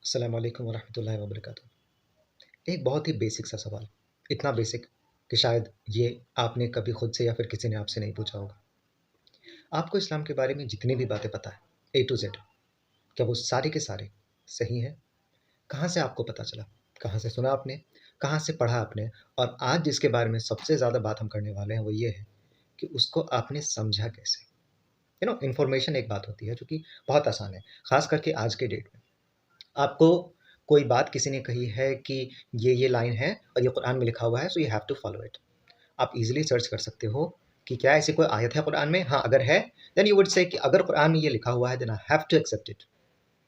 अस्सलाम वालेकुम वरहमतुल्लाहि वबरकातुहू। एक बहुत ही बेसिक सा सवाल, इतना बेसिक कि शायद ये आपने कभी खुद से या फिर किसी ने आपसे नहीं पूछा होगा। आपको इस्लाम के बारे में जितनी भी बातें पता है, ए टू ज़ेड, क्या वो सारे के सारे सही हैं? कहाँ से आपको पता चला? कहाँ से सुना आपने? कहाँ से पढ़ा आपने? और आज जिसके बारे में सबसे ज़्यादा बात हम करने वाले हैं, वो ये है कि उसको आपने समझा कैसे? इन्फॉर्मेशन एक बात होती है जो कि बहुत आसान है, ख़ास करके आज के डेट में। आपको कोई बात किसी ने कही है कि ये लाइन है और ये कुरान में लिखा हुआ है, so you have to follow it. आप इजीली सर्च कर सकते हो कि क्या ऐसी कोई आयत है कुरान में। हाँ, अगर है देन यू वुड से कि अगर कुरान में ये लिखा हुआ है then I have to accept it,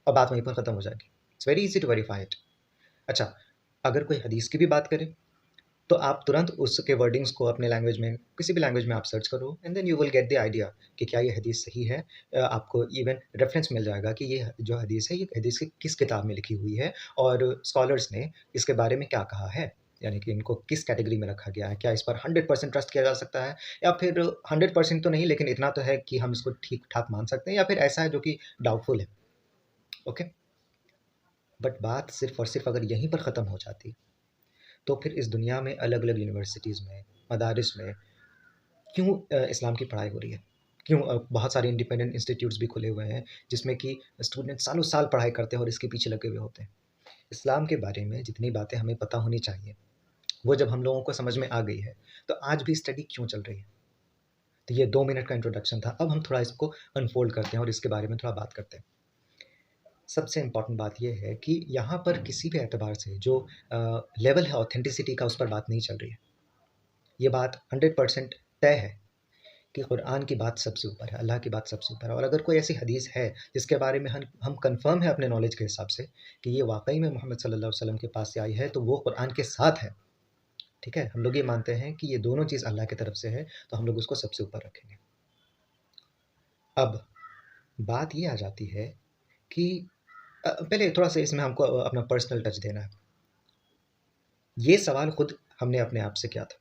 और बात वहीं पर ख़त्म हो जाएगी। It's very easy to verify it. अच्छा, अगर कोई हदीस की भी बात करें तो आप तुरंत उसके वर्डिंग्स को अपने लैंग्वेज में, किसी भी लैंग्वेज में आप सर्च करो and then you will get the idea कि क्या ये हदीस सही है। आपको इवन रेफरेंस मिल जाएगा कि ये जो हदीस है, ये हदीस किस किताब में लिखी हुई है और स्कॉलर्स ने इसके बारे में क्या कहा है, यानी कि इनको किस कैटेगरी में रखा गया है। क्या इस पर 100% ट्रस्ट किया जा सकता है, या फिर 100% तो नहीं, लेकिन इतना तो है कि हम इसको ठीक ठाक मान सकते हैं, या फिर ऐसा है जो कि डाउटफुल है। ओके, बट बात सिर्फ और सिर्फ अगर यहीं पर ख़त्म हो जाती तो फिर इस दुनिया में अलग अलग यूनिवर्सिटीज़ में, मदारिस में क्यों इस्लाम की पढ़ाई हो रही है? क्यों बहुत सारे इंडिपेंडेंट इंस्टीट्यूट्स भी खुले हुए हैं, जिसमें कि स्टूडेंट सालों-साल पढ़ाई करते हैं और इसके पीछे लगे हुए होते हैं। इस्लाम के बारे में जितनी बातें हमें पता होनी चाहिए, वो जब हम लोगों को समझ में आ गई है, तो आज भी स्टडी क्यों चल रही है? तो ये 2 मिनट का इंट्रोडक्शन था। अब हम थोड़ा इसको अनफ़ोल्ड करते हैं और इसके बारे में थोड़ा बात करते हैं। सबसे इम्पोर्टेंट बात ये है कि यहाँ पर किसी भी एतबार से जो लेवल है ऑथेंटिसिटी का, उस पर बात नहीं चल रही है। ये बात 100% तय है कि कुरान की बात सबसे ऊपर है, अल्लाह की बात सबसे ऊपर है। और अगर कोई ऐसी हदीस है जिसके बारे में हम कन्फर्म है अपने नॉलेज के हिसाब से कि ये वाक़ई में मोहम्मद सल्लल्लाहु अलैहि वसल्लम के पास से आई है, तो वो कुरान के साथ है, ठीक है? हम लोग ये मानते हैं कि ये दोनों चीज़ अल्लाह की तरफ से है, तो हम लोग उसको सबसे ऊपर रखेंगे। अब बात ये आ जाती है कि पहले थोड़ा-सा इसमें हमको अपना पर्सनल टच देना है। ये सवाल खुद हमने अपने आप से किया था,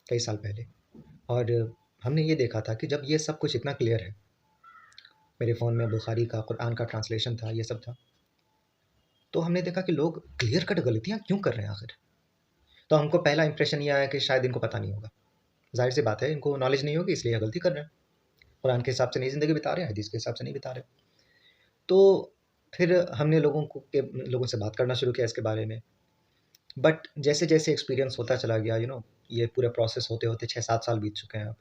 कई साल पहले, और हमने ये देखा था कि जब ये सब कुछ इतना क्लियर है, मेरे फ़ोन में बुखारी का, कुरान का ट्रांसलेशन था, ये सब था। तो हमने देखा कि लोग क्लियर कट गलतियाँ क्यों कर रहे हैं आखिर? तो हमको पहला इंप्रेशन ये आया कि शायद इनको पता नहीं होगा। ज़ाहिर-सी बात है, इनको नॉलेज नहीं होगी, इसलिए ये गलती कर रहे हैं। कुरान के हिसाब से नहीं ज़िंदगी बिता रहे हैं, हदीस के हिसाब से नहीं बिता रहे। तो फिर हमने लोगों से बात करना शुरू किया इसके बारे में। बट जैसे-जैसे एक्सपीरियंस होता चला गया, ये पूरा प्रोसेस होते-होते 6-7 साल बीत चुके हैं अब।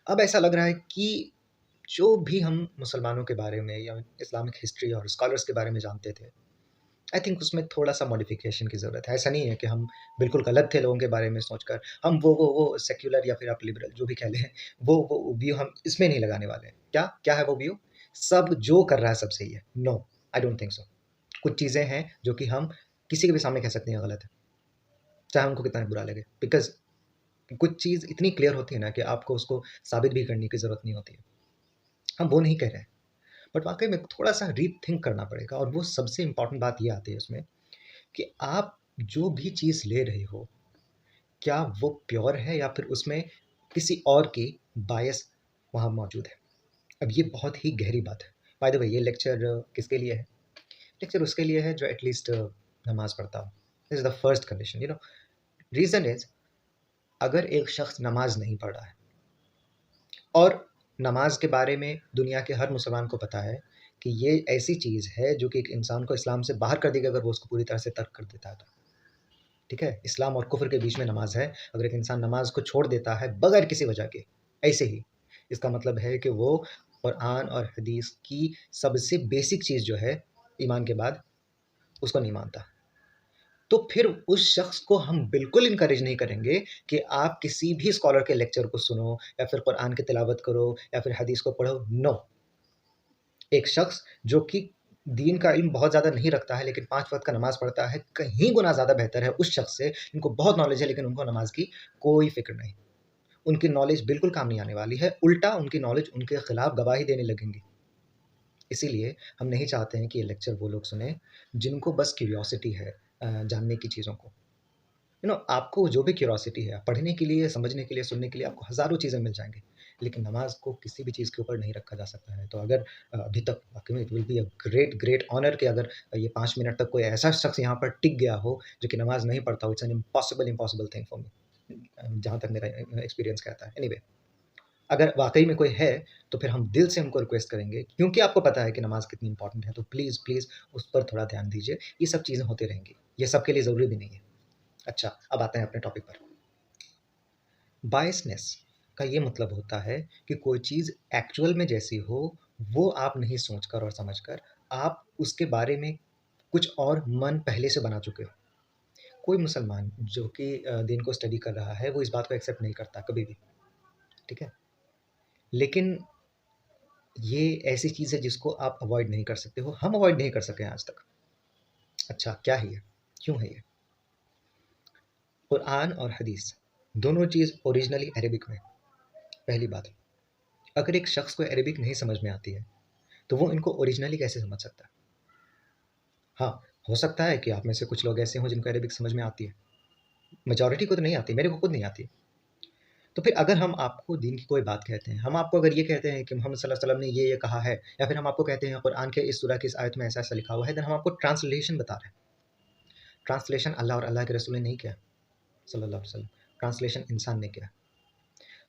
अब ऐसा लग रहा है कि जो भी हम मुसलमानों के बारे में या इस्लामिक हिस्ट्री और स्कॉलर्स के बारे में जानते थे, आई थिंक उसमें थोड़ा-सा मॉडिफ़िकेशन की ज़रूरत है। ऐसा नहीं है कि हम बिल्कुल गलत थे लोगों के बारे में सोचकर। हम वो सेक्युलर या फिर आप लिबरल जो भी कह लें, वो व्यू हम इसमें नहीं लगाने वाले हैं। क्या? क्या है वो व्यू? सब जो कर रहा है सब सही है। No, I don't think so. कुछ चीज़ें हैं जो कि हम किसी के भी सामने कह सकते हैं गलत है, चाहे उनको कितना भी बुरा लगे। बिकॉज़ कुछ चीज़ इतनी क्लियर होती है ना कि आपको उसको साबित भी करने की ज़रूरत नहीं होती है। हम वो नहीं कह रहे हैं, बट वाक़ई में थोड़ा-सा रीथिंक करना पड़ेगा, और वो सबसे इम्पोर्टेंट बात ये आती है उसमें कि आप जो भी चीज़ ले रहे हो, क्या वो प्योर है या फिर उसमें किसी और की बायस वहाँ मौजूद है। अब ये बहुत ही गहरी बात है। बाय द वे, ये लेक्चर किसके लिए है? लेक्चर उसके लिए है जो एटलीस्ट नमाज़ पढ़ता हो। This is the first condition, reason is, अगर एक शख़्स नमाज़ नहीं पढ़ रहा है और नमाज़ के बारे में दुनिया के हर मुसलमान को पता है कि ये ऐसी चीज़ है जो कि एक इंसान को इस्लाम से बाहर कर देगी अगर वो उसको पूरी तरह से तर्क कर देता है तो। ठीक है? इस्लाम और कुफ़्र के बीच में नमाज़ है। अगर एक इंसान नमाज़ को छोड़ देता है बगैर किसी वजह के, ऐसे ही, इसका मतलब है कि वो कुरान और हदीस की सबसे बेसिक चीज़ जो है ईमान के बाद, उसको नहीं मानता। तो फिर उस शख़्स को हम बिल्कुल इनकरेज नहीं करेंगे कि आप किसी भी स्कॉलर के लेक्चर को सुनो या फिर कुरान की तिलावत करो या फिर हदीस को पढ़ो, नो। एक शख़्स जो कि दीन का इल्म बहुत ज़्यादा नहीं रखता है लेकिन 5 वक़्त का नमाज़ पढ़ता है, कहीं गुना ज़्यादा बेहतर है उस शख़्स से जिनको बहुत नॉलेज है लेकिन उनको नमाज़ की कोई फ़िक्र नहीं। उनकी नॉलेज बिल्कुल काम नहीं आने वाली है, उल्टा उनकी नॉलेज उनके खिलाफ गवाही देने लगेंगी। इसीलिए हम नहीं चाहते हैं कि ये लेक्चर वो लोग सुनें जिनको बस क्यूरियोसिटी है जानने की चीज़ों को। आपको जो भी क्यूरियोसिटी है, पढ़ने के लिए, समझने के लिए, सुनने के लिए आपको हज़ारों चीज़ें मिल जाएँगी। लेकिन नमाज़ को किसी भी चीज़ के ऊपर नहीं रखा जा सकता है। तो अगर अभी तक वाक़ई में it will be a great great honour कि अगर ये 5 मिनट तक कोई ऐसा शख़्स यहाँ पर टिक गया हो, जो कि नमाज़ नहीं पढ़ता हो। It's an impossible thing for me, जहाँ तक मेरा एक्सपीरियंस कहता है। एनीवे, अगर वाक़ई में कोई है, तो फिर हम दिल से उनको रिक्वेस्ट करेंगे, क्योंकि आपको पता है कि नमाज़ कितनी इम्पोर्टेंट है, तो प्लीज़, प्लीज़ उस पर थोड़ा ध्यान दीजिए। ये सब चीज़ें होती रहेंगी। ये सबके लिए ज़रूरी भी नहीं है। अच्छा, अब आते हैं अपने टॉपिक पर। बायसनेस का ये मतलब होता है कि कोई चीज़ एक्चुअल में जैसी हो, वो आप नहीं सोचकर और समझकर, आप उसके बारे में कुछ और मन पहले से बना चुके हो। कोई मुसलमान जो कि दीन को स्टडी कर रहा है, वो इस बात को एक्सेप्ट नहीं करता कभी भी, ठीक है? लेकिन ये ऐसी चीज़ है जिसको आप अवॉइड नहीं कर सकते हो। हम अवॉइड नहीं कर सके आज तक। अच्छा, क्या है ये? क्यों है ये? कुरान और हदीस दोनों चीज़ ओरिजिनली अरेबिक में। पहली बात, अगर एक शख्स को अरेबिक नहीं समझ में आती है, तो वो इनको ओरिजिनली कैसे समझ सकता है? हाँ, हो सकता है कि आप में से कुछ लोग ऐसे हों जिनको अरेबिक समझ में आती है। मेजॉरिटी को तो नहीं आती, मेरे को खुद नहीं आती। तो फिर अगर हम आपको दीन की कोई बात कहते हैं, हम आपको अगर ये कहते हैं कि मोहम्मद सल्लल्लाहु अलैहि वसल्लम ने ये कहा है, या फिर हम आपको कहते हैं कुरान के इस सूरा की इस आयत में ऐसा-ऐसा लिखा हुआ है, देन हम आपको ट्रांसलेशन बता रहे हैं। ट्रांसलेशन अल्लाह और अल्लाह के रसूल ने नहीं किया, सल्लल्लाहु अलैहि वसल्लम। ट्रांसलेशन इंसान ने किया।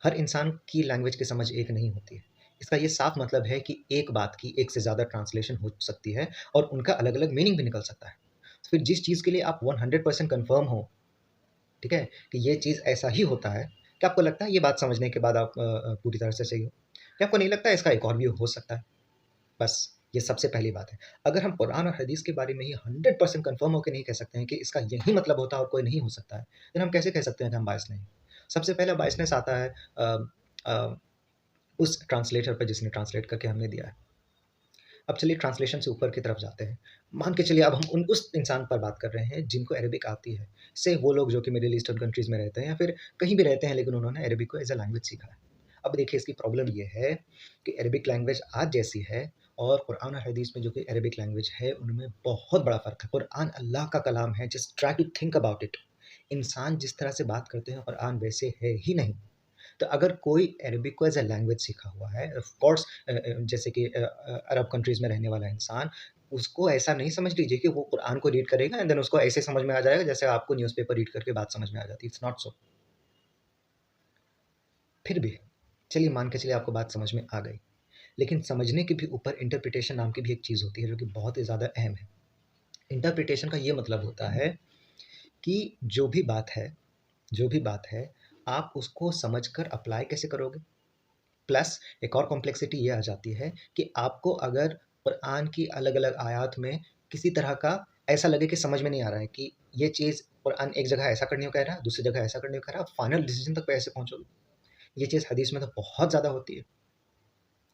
हर इंसान की लैंग्वेज की समझ एक नहीं होती है। इसका ये साफ मतलब है कि एक बात की एक से ज़्यादा ट्रांसलेशन हो सकती है और उनका अलग-अलग मीनिंग भी निकल सकता है। फिर जिस चीज़ के लिए आप 100% कन्फर्म हो, ठीक है, कि ये चीज़ ऐसा ही होता है, क्या आपको लगता है ये बात समझने के बाद आप पूरी तरह से सही हो? क्या आपको नहीं लगता है इसका एक और भी हो सकता है? बस ये सबसे पहली बात है। अगर हम कुरान और हदीस के बारे में ही 100% कन्फर्म होके नहीं कह सकते हैं कि इसका यही मतलब होता है और कोई नहीं हो सकता है, फिर हम कैसे कह सकते हैं कि हम बायस नहीं हैं? सबसे पहला बायसनेस आता है अ अ, उस ट्रांसलेटर पे जिसने ट्रांसलेट करके हमें दिया है। अब चलिए ट्रांसलेशन से ऊपर की तरफ जाते हैं। मान के चलिए अब हम उन उस इंसान पर बात कर रहे हैं जिनको अरेबिक आती है। से वो लोग जो कि मिडल ईस्टर्न कंट्रीज़ में रहते हैं या फिर कहीं भी रहते हैं, लेकिन उन्होंने अरेबिक को एज़ अ लैंग्वेज सीखा है। अब देखिए इसकी प्रॉब्लम ये है कि अरेबिक लैंग्वेज आज जैसी है और कुरान और हदीस में जो कि अरेबिक लैंग्वेज है, उनमें बहुत बड़ा फ़र्क है। कुरान अल्लाह का कलाम है, just try to think about it. इंसान जिस तरह से बात करते हैं, कुरान वैसे है ही नहीं। तो अगर कोई अरबिक को एज़ अ लैंग्वेज सीखा हुआ है, ऑफ कोर्स जैसे कि अरब कंट्रीज़ में रहने वाला इंसान, उसको ऐसा नहीं समझ लीजिए कि वो कुरान को रीड करेगा एंड देन उसको ऐसे समझ में आ जाएगा जैसे आपको न्यूज़पेपर रीड करके बात समझ में आ जाती है। It's not so. फिर भी चलिए मान के चलिए आपको बात समझ में आ गई, लेकिन समझने के भी ऊपर इंटरप्रिटेशन नाम की भी एक चीज़ होती है जो कि बहुत ही ज़्यादा अहम है। इंटरप्रिटेशन का ये मतलब होता है कि जो भी बात है, आप उसको समझकर अप्लाई कैसे करोगे? प्लस एक और कॉम्प्लेक्सिटी ये आ जाती है कि आपको अगर कुरान की अलग-अलग आयत में किसी तरह का ऐसा लगे कि समझ में नहीं आ रहा है कि ये चीज़ कुरान एक जगह ऐसा करने को कह रहा है, दूसरी जगह ऐसा करने को कह रहा है, आप फाइनल डिसीजन तक कैसे पहुँचोगे? ये चीज़ हदीस में तो बहुत ज़्यादा होती है।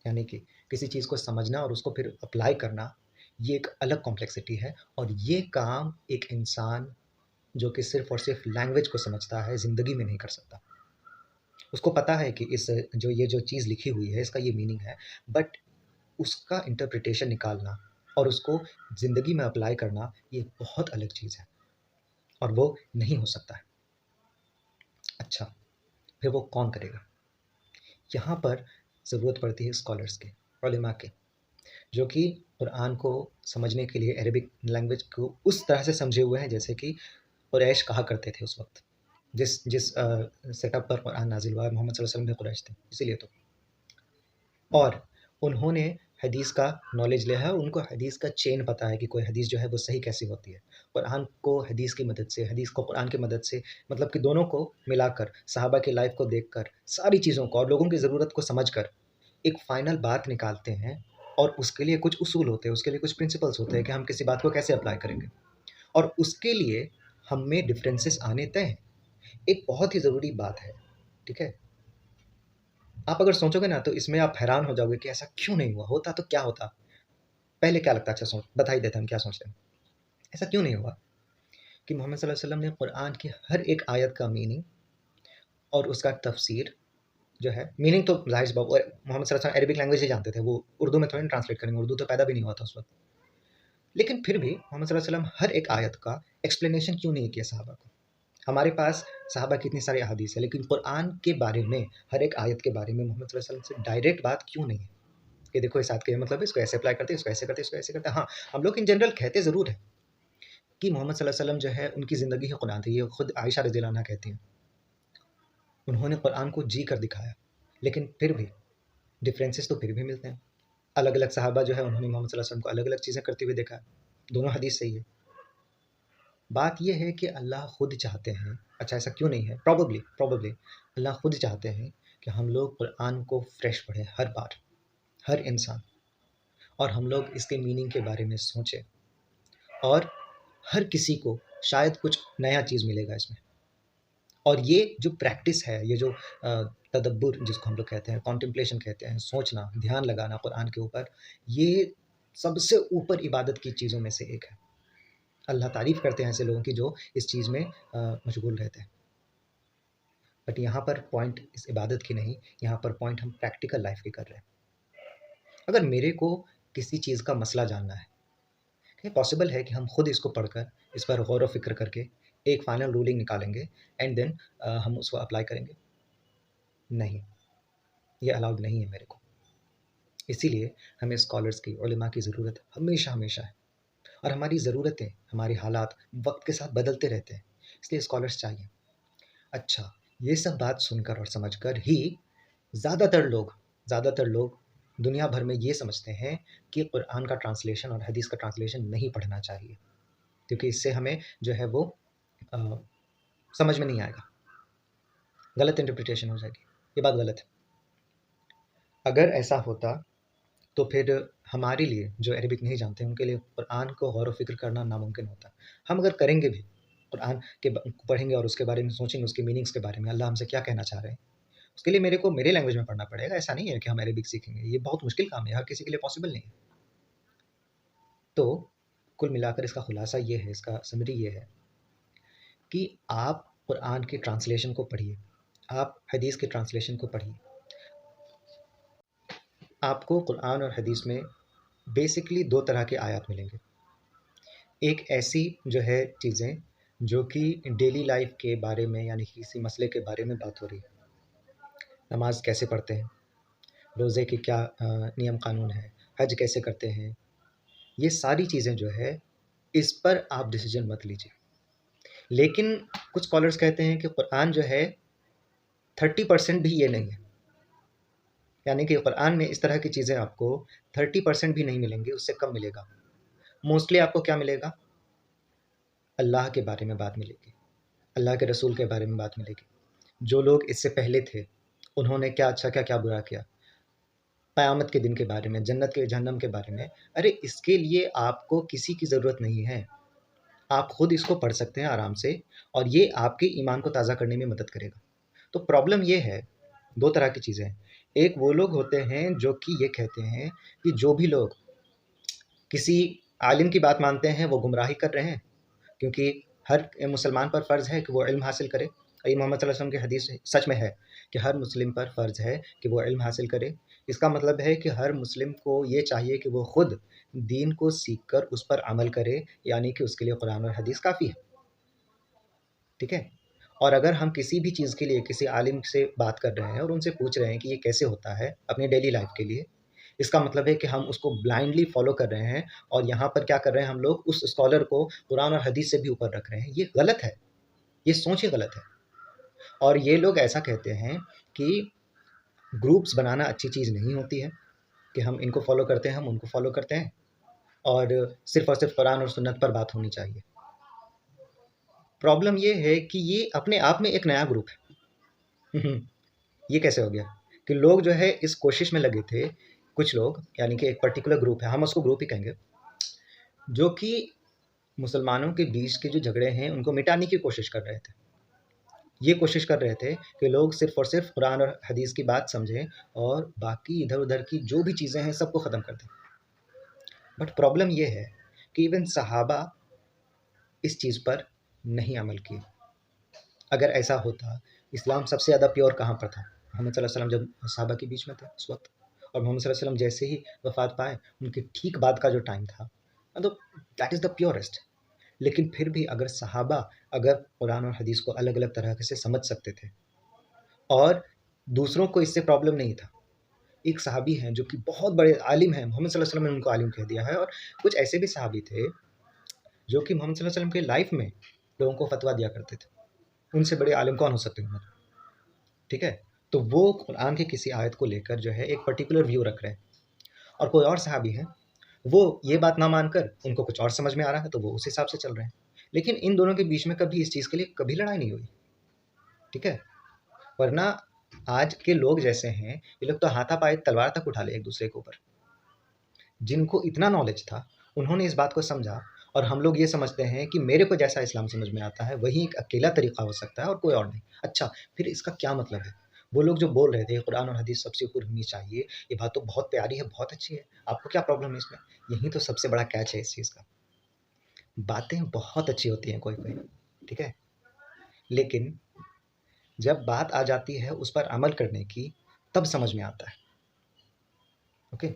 यानी कि किसी चीज़ को समझना और उसको फिर अप्लाई करना, ये एक अलग कॉम्प्लेक्सिटी है और ये काम एक इंसान जो कि सिर्फ़ और सिर्फ़ लैंग्वेज को समझता है, ज़िंदगी में नहीं कर सकता। उसको पता है कि इस जो ये जो चीज़ लिखी हुई है, इसका ये मीनिंग है, बट उसका इंटरप्रिटेशन निकालना और उसको ज़िंदगी में अप्लाई करना, ये बहुत अलग चीज़ है और वो नहीं हो सकता है। अच्छा, फिर वो कौन करेगा? यहाँ पर ज़रूरत पड़ती है स्कॉलर्स की, उलेमा की, जो कि कुरान को समझने के लिए अरबिक लैंग्वेज को उस तरह से समझे हुए हैं जैसे कि कुरैश कहा करते थे उस वक़्त। जिस जिस सेटअप पर कुरान नाज़िल हुआ है, मोहम्मद सल्लल्लाहु अलैहि वसल्लम भी कुरैश थे, इसीलिए तो। और उन्होंने हदीस का नॉलेज लिया है, उनको हदीस का चेन पता है कि कोई हदीस जो है वो सही कैसी होती है। कुरान को हदीस की मदद से, हदीस को कुरान की मदद से, मतलब कि दोनों को मिलाकर, सहाबा की लाइफ़ को देखकर, सारी चीज़ों को और लोगों की ज़रूरत को समझकर एक फ़ाइनल बात निकालते हैं और उसके लिए कुछ उसूल होते हैं, उसके लिए कुछ प्रिंसिपल्स होते हैं कि हम किसी बात को कैसे अप्लाई करेंगे और उसके लिए हम में डिफरेंसेस आने तय हैं। एक बहुत ही ज़रूरी बात है, ठीक है? आप अगर सोचोगे ना तो इसमें आप हैरान हो जाओगे कि ऐसा क्यों नहीं हुआ? होता तो क्या होता? पहले क्या लगता है? अच्छा बता ही देते हैं हम क्या सोचते हैं। ऐसा क्यों नहीं हुआ कि मोहम्मद सल्लल्लाहु अलैहि वसल्लम ने कुरान की हर एक आयत का मीनिंग और उसका तफ़सीर जो है, मीनिंग तो ज़ाहिर-सी बात मोहम्मद सल्लल्लाहु अलैहि वसल्लम अरबिक लैंग्वेज ही जानते थे, वो उर्दू में थोड़ी ना ट्रांसलेट करेंगे, उर्दू तो पैदा भी नहीं हुआ था उस वक़्त। लेकिन फिर भी मोहम्मद सल्लल्लाहु अलैहि वसल्लम हर एक आयत का एक्सप्लेनेशन क्यों नहीं किया सहाबा को? हमारे पास सहाबा की इतनी सारी अहादीस है, लेकिन कुरान के बारे में, हर एक आयत के बारे में मोहम्मद सल्लल्लाहु अलैहि वसल्लम से डायरेक्ट बात क्यों नहीं है? कि देखो इस आयत का ये मतलब है, इसको ऐसे अप्लाई करते हैं, इसको ऐसे करते हैं, इसको ऐसे करते हैं। हाँ, हम लोग इन जनरल कहते ज़रूर हैं कि मोहम्मद सल्लल्लाहु अलैहि वसल्लम जो है उनकी ज़िंदगी ही कुरान थी। ये खुद आयशा रज़ियल्लाहु अन्हा कहती हैं। उन्होंने कुरान को जी कर दिखाया, लेकिन फिर भी डिफरेंसेस तो फिर भी मिलते हैं। अलग-अलग सहाबा जो है उन्होंने मोहम्मद सल्लल्लाहु अलैहि वसल्लम को अलग-अलग चीज़ें करते हुए देखा है। दोनों हदीस सही है। बात ये है कि अल्लाह खुद चाहते हैं, अच्छा ऐसा क्यों नहीं है? प्रोबेबली प्रोबेबली अल्लाह खुद चाहते हैं कि हम लोग कुरान को फ्रेश पढ़ें हर बार, हर इंसान, और हम लोग इसके मीनिंग के बारे में सोचें, और हर किसी को शायद कुछ नया चीज़ मिलेगा इसमें। और ये जो प्रैक्टिस है, ये जो तदब्बुर जिसको हम लोग कहते हैं, कॉन्टेम्पलेशन कहते हैं, सोचना, ध्यान लगाना कुरान के ऊपर, ये सबसे ऊपर इबादत की चीज़ों में से एक है। अल्लाह तारीफ़ करते हैं ऐसे लोगों की जो इस चीज़ में मशगूल रहते हैं। बट यहाँ पर पॉइंट इस इबादत की नहीं, यहाँ पर पॉइंट हम प्रैक्टिकल लाइफ़ की कर रहे हैं। अगर मेरे को किसी चीज़ का मसला जानना है, ये पॉसिबल है कि हम खुद इसको पढ़कर, इस पर गौर व फ़िक्र करके एक फाइनल रूलिंग निकालेंगे एंड देन हम उसको अप्लाई करेंगे? नहीं, ये अलाउड नहीं है मेरे को। इसीलिए हमें स्कॉलर्स की, उलमा की ज़रूरत हमेशा-हमेशा है, और हमारी ज़रूरतें, हमारे हालात वक़्त के साथ बदलते रहते हैं, इसलिए स्कॉलर्स चाहिए। अच्छा, ये सब बात सुनकर और समझकर ही ज़्यादातर लोग दुनिया भर में ये समझते हैं कि कुरान का ट्रांसलेशन और हदीस का ट्रांसलेशन नहीं पढ़ना चाहिए, क्योंकि इससे हमें जो है वो अ, समझ में नहीं आएगा, गलत इंटरप्रिटेशन हो जाएगी। ये बात गलत है। अगर ऐसा होता तो फिर हमारे लिए जो अरबिक नहीं जानते उनके लिए कुरान को गौर व फ़िक्र करना नामुमकिन होता। हम अगर करेंगे भी, कुरान के पढ़ेंगे और उसके बारे में सोचेंगे, उसके मीनिंग्स के बारे में, अल्लाह हमसे क्या कहना चाह रहे हैं, उसके लिए मेरे को मेरे लैंग्वेज में पढ़ना पड़ेगा। ऐसा नहीं है कि हम अरबिक सीखेंगे, ये बहुत मुश्किल काम है, हर किसी के लिए पॉसिबल नहीं है। तो कुल मिलाकर इसका खुलासा ये है, इसका समरी ये है कि आप कुरान के ट्रांसलेशन को पढ़िए, आप हदीस के ट्रांसलेशन को पढ़िए। आपको कुरान और हदीस में बेसिकली 2 तरह के आयत मिलेंगे। एक ऐसी जो है चीज़ें जो कि डेली लाइफ के बारे में, यानी कि किसी मसले के बारे में बात हो रही है। नमाज़ कैसे पढ़ते हैं, रोज़े के क्या नियम कानून हैं, हज कैसे करते हैं, ये सारी चीज़ें जो है, इस पर आप डिसीजन मत लीजिए। लेकिन कुछ स्कॉलर्स कहते हैं कि कुरान जो है 30% भी ये नहीं है, यानी कि कुरान में इस तरह की चीज़ें आपको 30% भी नहीं मिलेंगी, उससे कम मिलेगा। मोस्टली आपको क्या मिलेगा? अल्लाह के बारे में बात मिलेगी, अल्लाह के रसूल के बारे में बात मिलेगी, जो लोग इससे पहले थे, उन्होंने क्या अच्छा किया, क्या बुरा किया, क़यामत के दिन के बारे में, जन्नत के जहन्नम के बारे में। अरे इसके लिए आपको किसी की ज़रूरत नहीं है, आप खुद इसको पढ़ सकते हैं आराम से, और ये आपके ईमान को ताज़ा करने में मदद करेगा। तो प्रॉब्लम ये है, 2 तरह की चीज़ें हैं। एक वो लोग होते हैं जो कि ये कहते हैं कि जो भी लोग किसी आलिम की बात मानते हैं, वो गुमराही कर रहे हैं, क्योंकि हर मुसलमान पर फ़र्ज़ है कि वो इल्म हासिल करे। ये मोहम्मद सल्लल्लाहु अलैहि वसल्लम की हदीस सच में है कि हर मुस्लिम पर फ़र्ज़ है कि वो इल्म हासिल करे। इसका मतलब है कि हर मुस्लिम को ये चाहिए कि वो खुद दीन को सीख कर उस पर अमल करे, यानी कि उसके लिए कुरान और हदीस काफ़ी है। ठीक है? और अगर हम किसी भी चीज़ के लिए किसी आलिम से बात कर रहे हैं और उनसे पूछ रहे हैं कि ये कैसे होता है अपनी डेली लाइफ़ के लिए, इसका मतलब है कि हम उसको ब्लाइंडली फ़ॉलो कर रहे हैं, और यहाँ पर क्या कर रहे हैं हम लोग, उस स्कॉलर को कुरान और हदीस से भी ऊपर रख रहे हैं। ये गलत है, ये सोच ही गलत है। और ये लोग ऐसा कहते हैं कि ग्रुप्स बनाना अच्छी चीज़ नहीं होती है, कि हम इनको फ़ॉलो करते हैं, हम उनको फ़ॉलो करते हैं, और सिर्फ़ कुरान और सुन्नत पर बात होनी चाहिए। प्रॉब्लम ये है कि ये अपने आप में एक नया ग्रुप है। ये कैसे हो गया कि लोग जो है इस कोशिश में लगे थे, कुछ लोग, यानी कि एक पर्टिकुलर ग्रुप है, हम उसको ग्रुप ही कहेंगे, जो कि मुसलमानों के बीच के जो झगड़े हैं उनको मिटाने की कोशिश कर रहे थे। ये कोशिश कर रहे थे कि लोग सिर्फ़ और सिर्फ़ कुरान और हदीस की बात समझें, और बाकी इधर-उधर की जो भी चीज़ें हैं सबको ख़त्म कर दें। बट प्रॉब्लम ये है कि इवन सहाबा इस चीज़ पर नहीं अमल किए। अगर ऐसा होता, इस्लाम सबसे ज़्यादा प्योर कहाँ पर था? मोहम्मद सल्लल्लाहु अलैहि वसल्लम जब सहाबा के बीच में थे उस वक़्त, और मोहम्मद सल्लल्लाहु अलैहि वसल्लम जैसे ही वफ़ात पाए, उनके ठीक बाद का जो टाइम था, मतलब दैट इज़ द प्योरेस्ट। लेकिन फिर भी अगर सहाबा अगर कुरान और हदीस को अलग-अलग तरह से समझ सकते थे और दूसरों को इससे प्रॉब्लम नहीं था। एक सहाबी हैं जो कि बहुत बड़े आलिम हैं, मोहम्मद सल्लल्लाहु अलैहि वसल्लम ने उनको आलिम कह दिया है, और कुछ ऐसे भी सहाबी थे जो कि मोहम्मद सल्लल्लाहु अलैहि वसल्लम के लाइफ में लोगों को फतवा दिया करते थे। उनसे बड़े आलिम कौन हो सकते हैं? ठीक है? तो वो कुरान की किसी आयत को लेकर जो है एक पर्टिकुलर व्यू रख रहे हैं, और कोई और सहाबी हैं, वो ये बात ना मानकर उनको कुछ और समझ में आ रहा है तो वो उस हिसाब से चल रहे हैं। लेकिन इन दोनों के बीच में कभी इस चीज़ के लिए कभी लड़ाई नहीं हुई। ठीक है? वरना आज के लोग जैसे हैं, ये लोग तो हाथापाई तलवार तक उठा ले एक दूसरे के ऊपर। जिनको इतना नॉलेज था, उन्होंने इस बात को समझा, और हम लोग ये समझते हैं कि मेरे को जैसा इस्लाम समझ में आता है वही एक अकेला तरीका हो सकता है और कोई और नहीं। अच्छा, फिर इसका क्या मतलब है? वो लोग जो बोल रहे थे कुरान और हदीस सबसे ऊपर होनी चाहिए, ये बात तो बहुत प्यारी है, बहुत अच्छी है। आपको क्या प्रॉब्लम है इसमें? यही तो सबसे बड़ा कैच है इस चीज़ का। बातें बहुत अच्छी होती हैं कोई-कोई, ठीक है? लेकिन जब बात आ जाती है उस पर अमल करने की, तब समझ में आता है। ओके?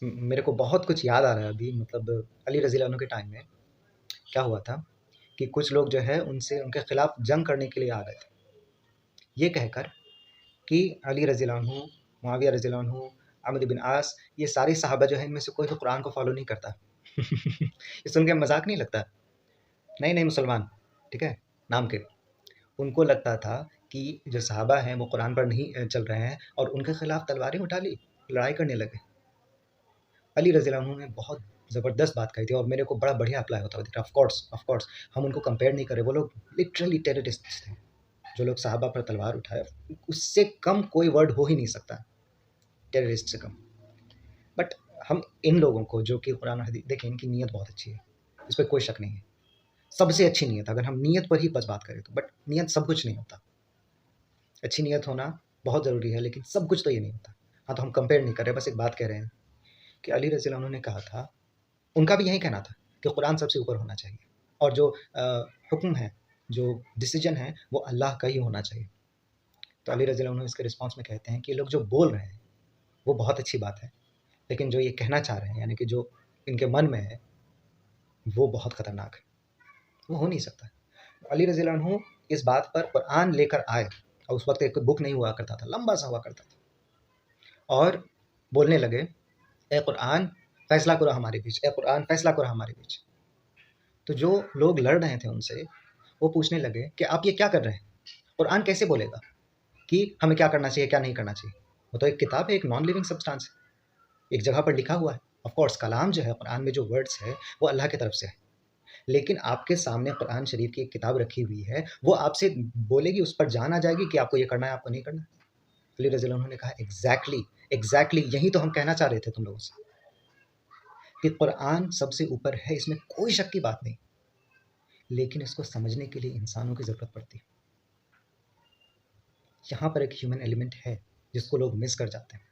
मेरे को बहुत कुछ याद आ रहा है अभी, मतलब अली रज़ी अल्लाह अन्हु के टाइम में क्या हुआ था कि कुछ लोग जो है उनसे उनके खिलाफ जंग करने के लिए आ गए थे, ये कहकर कि अली रज़ी अल्लाह अन्हु, मुआविया रज़ी अल्लाह अन्हु, अम्र बिन आस, ये सारे सहाबा जो है इनमें से कोई भी कुरान को फॉलो नहीं करता। ये सुन के मजाक नहीं लगता? नए नए मुसलमान, ठीक है, नाम के, उनको लगता था कि जो सहाबा हैं वो कुरान पर नहीं चल रहे हैं, और उनके खिलाफ तलवारें उठा ली, लड़ाई करने लगे। अली रज़ी अल्लाह अन्हु ने बहुत ज़बरदस्त बात कही थी और मेरे को बड़ा बढ़िया अप्लाई होता था। ऑफ कोर्स हम उनको कंपेयर नहीं कर रहे, वो लोग लिटरली टेररिस्ट्स थे। जो लोग सहाबा पर तलवार उठाए, उससे कम कोई वर्ड हो ही नहीं सकता, टेररिस्ट से कम। बट हम इन लोगों को जो कि कुरान और हदीस, देखें इनकी नीयत बहुत अच्छी है, इस पर कोई शक नहीं है, सबसे अच्छी नीयत, अगर हम नीयत पर ही बस बात करें तो। बट नीयत सब कुछ नहीं होता, अच्छी नीयत होना बहुत ज़रूरी है, लेकिन सब कुछ तो ये नहीं होता। हाँ, तो हम कंपेयर नहीं कर रहे, बस एक बात कह रहे हैं कि अली रज़ी अल्लाह अन्हु ने कहा था, उनका भी यही कहना था कि कुरान सबसे ऊपर होना चाहिए, और जो हुक्म है, जो डिसीजन है, वो अल्लाह का ही होना चाहिए। तो अली रज़ी अल्लाह अन्हु इसके रिस्पॉन्स में कहते हैं कि ये लोग जो बोल रहे हैं वो बहुत अच्छी बात है, लेकिन जो ये कहना चाह रहे हैं, यानी कि जो इनके मन में है, वो बहुत ख़तरनाक है, वो हो नहीं सकता। अली रज़ी अल्लाह अन्हु इस बात पर कुरान लेकर आए, और उस वक्त एक बुक नहीं हुआ करता था, लंबा सा हुआ करता था, और बोलने लगे, ए कुरान फैसला करो हमारे बीच, ए कुरान फैसला करो हमारे बीच। तो जो लोग लड़ रहे थे उनसे, वो पूछने लगे कि आप ये क्या कर रहे हैं? कुरान कैसे बोलेगा कि हमें क्या करना चाहिए, क्या नहीं करना चाहिए? वो तो एक किताब है, एक नॉन लिविंग सब्सटेंस है, एक जगह पर लिखा हुआ है। ऑफ कोर्स कलाम जो है कुरान में, जो वर्ड्स है, वो अल्लाह की तरफ से है, लेकिन आपके सामने कुरान शरीफ की एक किताब रखी हुई है, वो आपसे बोलेगी, उस पर जान आ जाएगी कि आपको ये करना है, आपको नहीं करना। अली रज़ी अल्लाह अन्हु ने कहा, एग्जैक्टली यही तो हम कहना चाह रहे थे तुम लोगों से, कि कुरान सबसे ऊपर है, इसमें कोई शक की बात नहीं, लेकिन इसको समझने के लिए इंसानों की ज़रूरत पड़ती है। यहाँ पर एक ह्यूमन एलिमेंट है जिसको लोग मिस कर जाते हैं।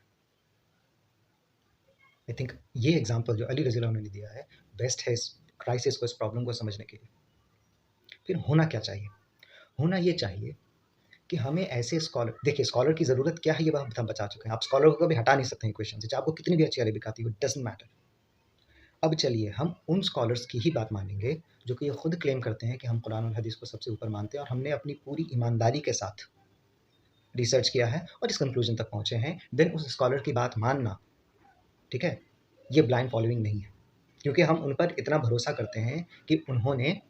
आई थिंक ये एग्जाम्पल जो अली रज़ी अल्लाह अन्हु ने दिया है, बेस्ट है इस क्राइसिस को, इस प्रॉब्लम को समझने के लिए। फिर होना क्या चाहिए? होना ये चाहिए कि हमें ऐसे स्कॉलर, देखिए स्कॉलर की ज़रूरत क्या है ये बात हम बता चुके हैं, आप स्कॉलर को कभी हटा नहीं सकते हैं क्वेश्चन से, चाहे आपको कितनी भी अच्छी अरबिक आती हो, इट डजंट मैटर। अब चलिए हम उन स्कॉलर्स की ही बात मानेंगे जो कि ये खुद क्लेम करते हैं कि हम कुरान और हदीस को सबसे ऊपर मानते हैं, और हमने अपनी पूरी ईमानदारी के साथ रिसर्च किया है और इस कंक्लूजन तक पहुँचे हैं, देन उस स्कॉलर की बात मानना, ठीक है, ये ब्लाइंड फॉलोइंग नहीं है, क्योंकि हम उन पर इतना भरोसा करते हैं कि उन्होंने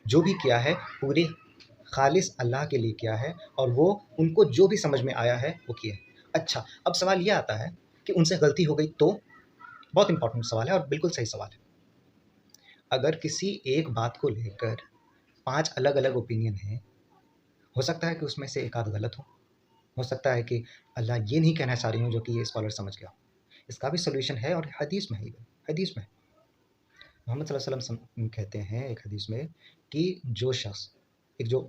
जो भी किया है पूरे खालिस अल्लाह के लिए किया है, और वो उनको जो भी समझ में आया है वो किया है। अच्छा, अब सवाल ये आता है कि उनसे गलती हो गई तो? बहुत इंपॉर्टेंट सवाल है और बिल्कुल सही सवाल है। अगर किसी एक बात को लेकर 5 अलग-अलग ओपिनियन हैं, हो सकता है कि उसमें से एक आध गलत हो सकता है कि अल्लाह ये नहीं कहना चाह रही हूँ जो कि ये स्कॉलर समझ गया। इसका भी सॉल्यूशन है, और हदीस में है, हदीस में मोहम्मद सल्लल्लाहु अलैहि वसल्लम कहते हैं एक हदीस में कि जो शख्स, एक जो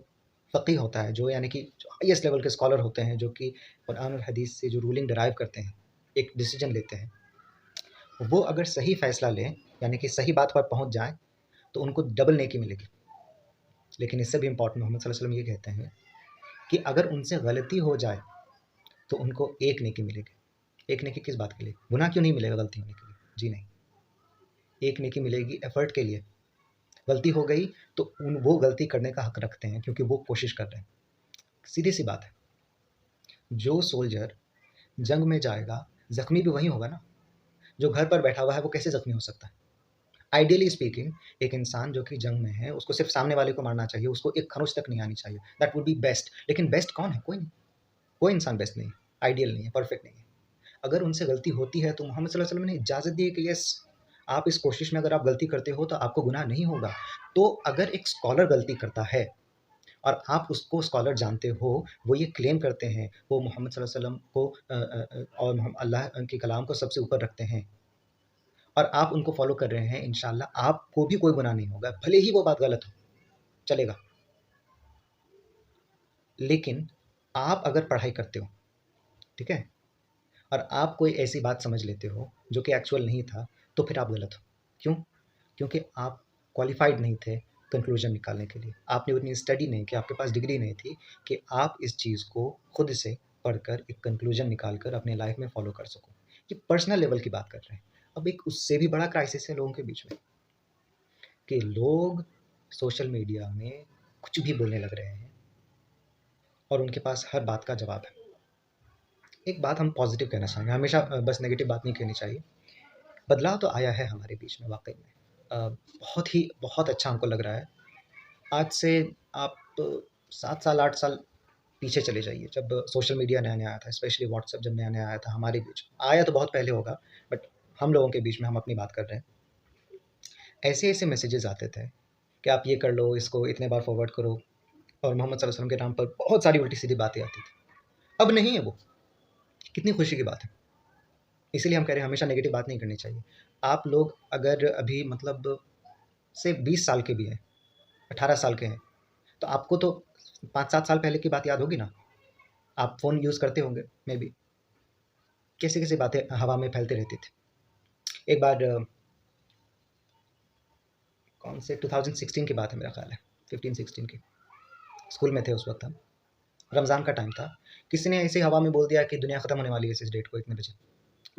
फ़क़ीह होता है, जो यानी कि जो हाईएस्ट लेवल के स्कॉलर होते हैं, जो कि कुरान और हदीस से जो रूलिंग डिराइव करते हैं, एक डिसीजन लेते हैं, वो अगर सही फ़ैसला लें, यानी कि सही बात पर पहुँच जाएँ, तो उनको डबल नेकी मिलेगी। लेकिन इससे भी इम्पॉर्टेंट मोहम्मद सल्लल्लाहु अलैहि वसल्लम ये कहते हैं कि अगर उनसे गलती हो जाए, तो उनको एक नेकी मिलेगी। एक नेकी किस बात के लिए? गुनाह क्यों नहीं मिलेगा गलती होने के लिए? जी नहीं। एक नेकी मिलेगी एफर्ट के लिए। गलती हो गई तो वो गलती करने का हक रखते हैं क्योंकि वो कोशिश कर रहे हैं। सीधी सी बात है। जो सोल्जर जंग में जाएगा, जख्मी भी वही होगा ना। जो घर पर बैठा हुआ है वो कैसे जख्मी हो सकता है? आइडियली स्पीकिंग, एक इंसान जो कि जंग में है उसको सिर्फ सामने वाले को मारना चाहिए, उसको एक खरोच तक नहीं आनी चाहिए। That would be best. लेकिन बेस्ट कौन है? कोई नहीं। कोई इंसान बेस्ट नहीं है, आइडियल नहीं है, परफेक्ट नहीं है। अगर उनसे गलती होती है तो मोहम्मद सल्लल्लाहु अलैहि वसल्लम ने इजाज़त दी है कि यस, आप इस कोशिश में अगर आप गलती करते हो तो आपको गुनाह नहीं होगा। तो अगर एक स्कॉलर गलती करता है और आप उसको स्कॉलर जानते हो, वो ये क्लेम करते हैं, वो मोहम्मद सल्लल्लाहु अलैहि वसल्लम को और अल्लाह के कलाम को सबसे ऊपर रखते हैं और आप उनको फॉलो कर रहे हैं, इंशाल्लाह आपको भी कोई गुनाह नहीं होगा, भले ही वो बात गलत हो, चलेगा। लेकिन आप अगर पढ़ाई करते हो, ठीक है, और आप कोई ऐसी बात समझ लेते हो जो कि एक्चुअल नहीं था, तो फिर आप गलत हो। क्यों? क्योंकि आप क्वालिफाइड नहीं थे कंक्लूजन निकालने के लिए। आपने उतनी स्टडी नहीं की, आपके पास डिग्री नहीं थी कि आप इस चीज़ को खुद से पढ़कर एक कंक्लूजन निकाल कर अपने लाइफ में फॉलो कर सको। ये पर्सनल लेवल की बात कर रहे हैं। अब एक उससे भी बड़ा क्राइसिस है लोगों के बीच में कि लोग सोशल मीडिया में कुछ भी बोलने लग रहे हैं और उनके पास हर बात का जवाब है। एक बात हम पॉजिटिव कहना चाहेंगे, हमेशा बस नेगेटिव बात नहीं कहनी चाहिए। बदलाव तो आया है हमारे बीच में वाक़ई में। बहुत अच्छा हमको लग रहा है। आज से आप 7 साल, 8 साल पीछे चले जाइए, जब सोशल मीडिया नया-नया आया था, स्पेशली व्हाट्सएप जब नया-नया आया था हमारे बीच। आया तो बहुत पहले होगा, बट हम लोगों के बीच में हम अपनी बात कर रहे हैं। ऐसे-ऐसे मैसेजेस आते थे कि आप ये कर लो, इसको इतने बार फॉरवर्ड करो और मोहम्मद सल्लल्लाहु अलैहि वसल्लम के नाम पर बहुत सारी उल्टी-सीधी बातें आती थी। अब नहीं है वो, कितनी खुशी की बात है। इसीलिए हम कह रहे हैं हमेशा नेगेटिव बात नहीं करनी चाहिए। आप लोग अगर अभी मतलब से 20 साल के भी हैं, 18 साल के हैं, तो आपको तो 5-7 साल पहले की बात याद होगी ना? आप फ़ोन यूज़ करते होंगे मेबी। कैसी-कैसी बातें हवा में फैलती रहती थी। एक बार कौन से 2016 की बात है मेरा ख़्याल है, 15-16 की। स्कूल में थे उस वक़्त हम। रमज़ान का टाइम था। किसी ने ऐसे ही हवा में बोल दिया कि दुनिया ख़त्म होने वाली है इस डेट को इतने बजे।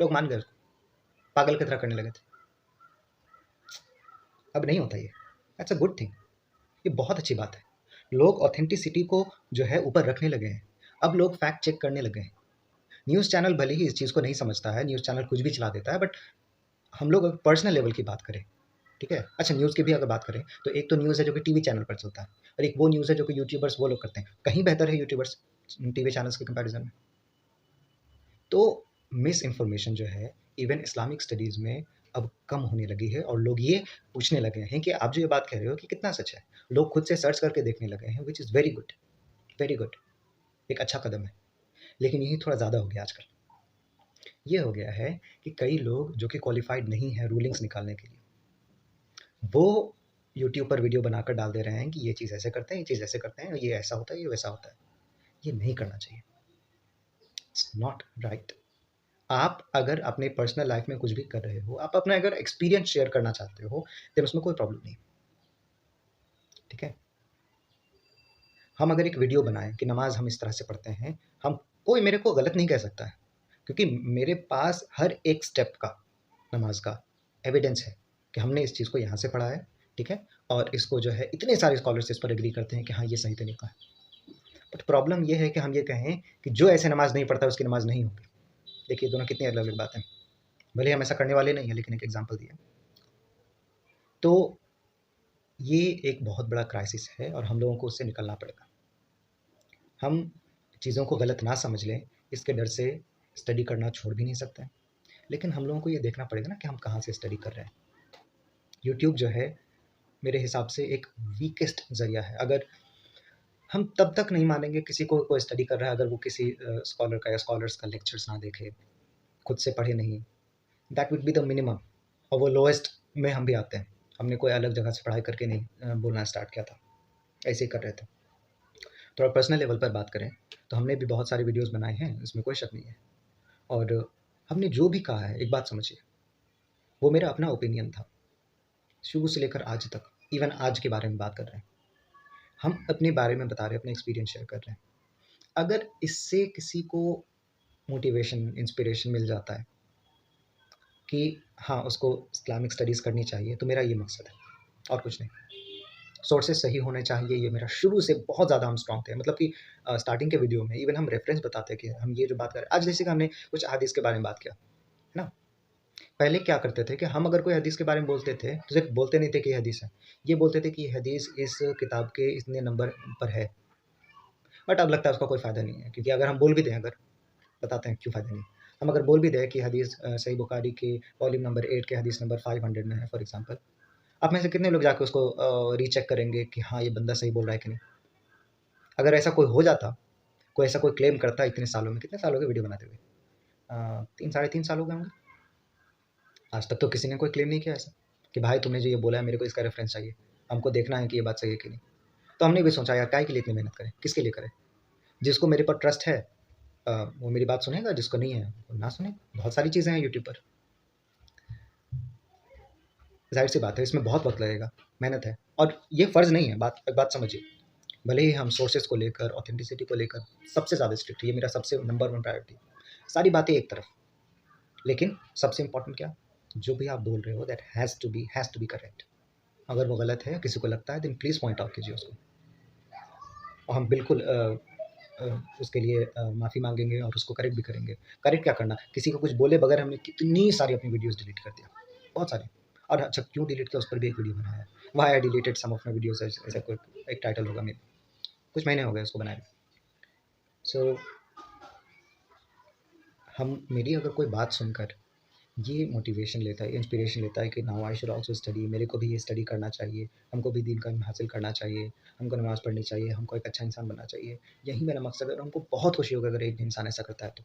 लोग मान गए उसको, पागल की तरह करने लगे थे। अब नहीं होता ये। That's a good thing. ये बहुत अच्छी बात है। लोग ऑथेंटिसिटी को जो है ऊपर रखने लगे हैं। अब लोग फैक्ट चेक करने लगे हैं। न्यूज़ चैनल भले ही इस चीज़ को नहीं समझता है, न्यूज़ चैनल कुछ भी चला देता है, बट हम लोग अगर पर्सनल लेवल की बात करें, ठीक है? अच्छा, न्यूज़ की भी अगर बात करें, तो एक तो न्यूज़ है जो कि टीवी चैनल पर चलता है और एक वो न्यूज़ है जो कि यूट्यूबर्स वो लोग करते हैं। कहीं बेहतर है यूट्यूबर्स टीवी चैनल्स के कंपैरिज़न में। तो मिस इन्फॉर्मेशन जो है इवन इस्लामिक स्टडीज़ में अब कम होने लगी है और लोग ये पूछने लगे हैं कि आप जो ये बात कह रहे हो कि कितना सच है? लोग खुद से सर्च करके देखने लगे हैं, which is very good, very good. एक अच्छा कदम है। लेकिन यही थोड़ा ज़्यादा हो गया आजकल। ये हो गया है कि कई लोग जो कि क्वालिफ़ाइड नहीं हैं रूलिंग्स निकालने के लिए, वो यूट्यूब पर वीडियो बनाकर डाल दे रहे हैं कि ये चीज़ ऐसे करते हैं, ये चीज़ ऐसे करते हैं, ये ऐसा होता है, ये वैसा होता है। ये नहीं करना चाहिए। It's not right. आप अगर अपने पर्सनल लाइफ़ में कुछ भी कर रहे हो, आप अपना अगर एक्सपीरियंस शेयर करना चाहते हो, देन उसमें कोई प्रॉब्लम नहीं, ठीक है? हम अगर एक वीडियो बनाएँ कि नमाज़ हम इस तरह से पढ़ते हैं, हम कोई मेरे को गलत नहीं कह सकता है, क्योंकि मेरे पास हर एक स्टेप का, नमाज़ का एविडेंस है कि हमने इस चीज़ को यहाँ से पढ़ा है, ठीक है? और इसको जो है इतने सारे स्कॉलर्स इस पर एग्री करते हैं कि हाँ, ये सही तरीका है। बट प्रॉब्लम ये है कि हम ये कहें कि जो ऐसे नमाज़ नहीं पढ़ता उसकी नमाज़ नहीं होगी। देखिए दोनों कितनी अलग-अलग बातें हैं। भले ही हम ऐसा करने वाले नहीं हैं, लेकिन एक एग्ज़ाम्पल दिया। तो ये एक बहुत बड़ा क्राइसिस है और हम लोगों को उससे निकलना पड़ेगा। हम चीज़ों को गलत ना समझ लें, इसके डर से स्टडी करना छोड़ भी नहीं सकते हैं। लेकिन हम लोगों को ये देखना पड़ेगा ना कि हम कहाँ से स्टडी कर रहे हैं। यूट्यूब जो है, मेरे हिसाब से एक वीकेस्ट ज़रिया है। अगर हम तब तक नहीं मानेंगे किसी को कोई स्टडी कर रहा है, अगर वो किसी स्कॉलर का या स्कॉलर्स का लेक्चर्स ना देखे, खुद से पढ़े नहीं, that would be the minimum. और वो लोएस्ट में हम भी आते हैं। हमने कोई अलग जगह से पढ़ाई करके नहीं बोलना स्टार्ट किया था, ऐसे ही कर रहे थे। थोड़ा पर्सनल लेवल पर बात करें, तो हमने भी बहुत सारे वीडियोज़ बनाए हैं, इसमें कोई शक नहीं है। और हमने जो भी कहा है, एक बात समझिए, वो मेरा अपना ओपिनियन था, शुरू से लेकर आज तक। इवन आज के बारे में बात कर रहे हैं। हम अपने बारे में बता रहे हैं, अपने एक्सपीरियंस शेयर कर रहे हैं। अगर इससे किसी को मोटिवेशन, इंस्पिरेशन मिल जाता है कि हाँ, उसको इस्लामिक स्टडीज़ करनी चाहिए, तो मेरा ये मकसद है और कुछ नहीं। सोर्सेज़ सही होने चाहिए, ये मेरा शुरू से बहुत ज़्यादा हम स्ट्रॉन्ग थे। मतलब कि स्टार्टिंग के वीडियो में इवन हम रेफ़रेंस बताते हैं कि हम ये जो बात कर रहे हैं, आज जैसे कि हमने कुछ हदीस के बारे में बात किया, है ना? पहले क्या करते थे कि हम अगर कोई हदीस के बारे में बोलते थे, तो सिर्फ़ बोलते नहीं थे कि ये हदीस है। ये बोलते थे कि ये हदीस इस किताब के इतने नंबर पर है। बट अब लगता है उसका कोई फ़ायदा नहीं है, क्योंकि अगर हम बोल भी दें, अगर बताते हैं क्यों फ़ायदा नहीं है। हम अगर बोल भी दें कि हदीस सही बुखारी के वॉल्यूम नंबर 8 के हदीस नंबर 500 में है फॉर एग्ज़ाम्पल, आप में से कितने लोग जाके उसको रीचेक करेंगे कि हाँ, ये बंदा सही बोल रहा है कि नहीं? अगर ऐसा कोई हो जाता, कोई ऐसा कोई क्लेम करता इतने सालों में, कितने साल हो गए वीडियो बनाते हुए? 3 साढ़े 3 साल हो गए होंगे। आज तक तो किसी ने कोई क्लेम नहीं किया ऐसा, कि भाई तुमने जो ये बोला है मेरे को इसका रेफ़रेंस चाहिए। हमको देखना है कि ये बात सही है कि नहीं। तो हमने भी सोचा यार काहे के लिए इतनी मेहनत करें, किसके लिए करें? जिसको मेरे पर ट्रस्ट है वो मेरी बात सुनेगा, जिसको नहीं है वो ना सुने। बहुत सारी चीज़ें हैं यूट्यूब पर। ज़ाहिर-सी बात है इसमें बहुत वक़्त लगेगा, मेहनत है और ये फ़र्ज़ नहीं है, एक बात समझिए। भले ही हम सोर्सेज़ को लेकर, ऑथेंटिसिटी को लेकर सबसे ज़्यादा स्ट्रिक्ट है, ये मेरा सबसे नंबर 1 प्रायोरिटी है। सारी बातें एक तरफ, लेकिन सबसे इम्पोर्टेंट क्या? जो भी आप बोल रहे हो that has to be correct. अगर वो गलत है, किसी को लगता है देन प्लीज़ पॉइंट आउट कीजिए उसको और हम बिल्कुल उसके लिए माफ़ी माँगेंगे और उसको करेक्ट भी करेंगे। करेक्ट क्या करना? किसी को कुछ बोले बगैर हमने कितनी सारी अपनी वीडियोज़ डिलीट कर दिया, बहुत सारी। और अच्छा क्यों डिलीट किया उस पर भी एक वीडियो बनाया है। Why I deleted some of my videos ऐसा कोई एक टाइटल होगा मेबी। कुछ महीने हो गए उसको बनाए। सो हम मेरी अगर कोई बात सुनकर ये मोटिवेशन लेता है, इंस्पिरेशन लेता है कि now I should also study, मेरे को भी ये स्टडी करना चाहिए, हमको भी दीन का इल्म हासिल करना चाहिए, हमको नमाज़ पढ़नी चाहिए, हमको एक अच्छा इंसान बनना चाहिए। यही मेरा मकसद है और हमको बहुत खुशी होगी अगर एक इंसान ऐसा करता है तो।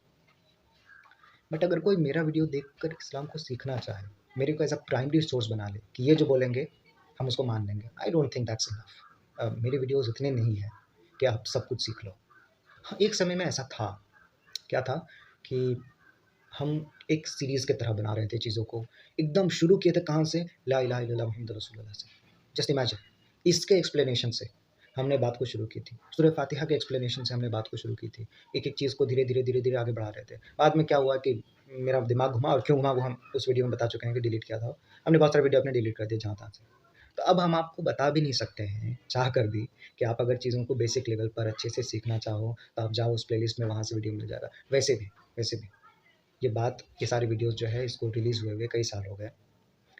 बट अगर कोई मेरा वीडियो देखकर इस्लाम को सीखना चाहे, मेरे को एज़ अ प्राइमरी सोर्स बना ले कि ये जो बोलेंगे हम उसको मान लेंगे, आई डोंट थिंक दैट्स इनफ। मेरे वीडियोज़ इतने नहीं हैं कि आप सब कुछ सीख लो। हाँ, एक समय में ऐसा था, क्या था कि हम एक सीरीज़ की तरह बना रहे थे चीज़ों को। एकदम शुरू किए थे कहाँ से? ला इलाहा इल्लल्लाह मुहम्मद रसूलुल्लाह से। जस्ट इमेजिन इसके एक्सप्लेनेशन से हमने बात को शुरू की थी। सूरह फ़ातिहा के एक्सप्लेनेशन से हमने बात को शुरू की थी। एक-एक चीज़ को धीरे-धीरे, धीरे-धीरे आगे बढ़ा रहे थे। बाद में क्या हुआ कि मेरा दिमाग घुमा और क्यों घुमा वो हम उस वीडियो में बता चुके हैं कि डिलीट किया था। हमने बहुत सारे वीडियो अपने डिलीट कर दिए जहाँ-तहाँ से। तो अब हम आपको बता भी नहीं सकते हैं, चाह कर भी, कि आप अगर चीज़ों को बेसिक लेवल पर अच्छे से सीखना चाहो, तो आप जाओ उस प्लेलिस्ट में, वहाँ से वीडियो मिल जाएगा। वैसे भी ये सारी वीडियोज़ जो है इसको रिलीज़ हुए हुए कई साल हो गए।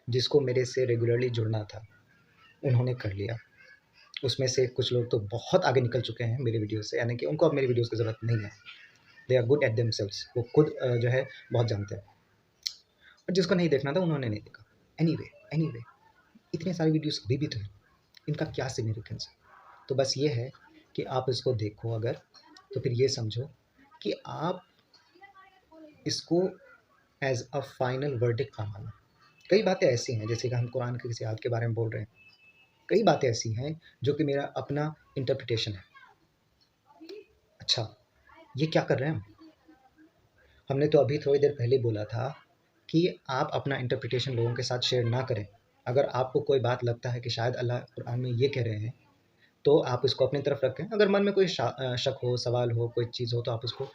जिसको मेरे से रेगुलरली जुड़ना था, उन्होंने कर लिया। उसमें से कुछ लोग तो बहुत आगे निकल चुके हैं मेरे वीडियो से, यानी कि उनको अब मेरी वीडियोज़ की ज़रूरत नहीं है। They are good at themselves, वो खुद जो है बहुत जानते हैं। और जिसको नहीं देखना था उन्होंने नहीं देखा। एनीवे इतने सारे वीडियोज़ अभी भी तो हैं, इनका क्या सिग्निफिकेंस है? तो बस ये है कि आप इसको देखो अगर, तो फिर ये समझो कि आप इसको एज़ अ फाइनल वर्डिक्ट ना मानो। कई बातें ऐसी हैं जैसे कि हम कुरान के किसी आयत के बारे में बोल रहे हैं। कई बातें ऐसी हैं जो कि मेरा अपना इंटरप्रिटेशन है। अच्छा, ये क्या कर रहे हैं हम? हमने तो अभी थोड़ी देर पहले बोला था कि आप अपना इंटरप्रिटेशन लोगों के साथ शेयर ना करें। अगर आपको कोई बात लगता है कि शायद अल्लाह कुरान में ये कह रहे हैं, तो आप इसको अपनी तरफ रखें। अगर मन में कोई शक हो, सवाल हो, कोई चीज़ हो, तो आप उसको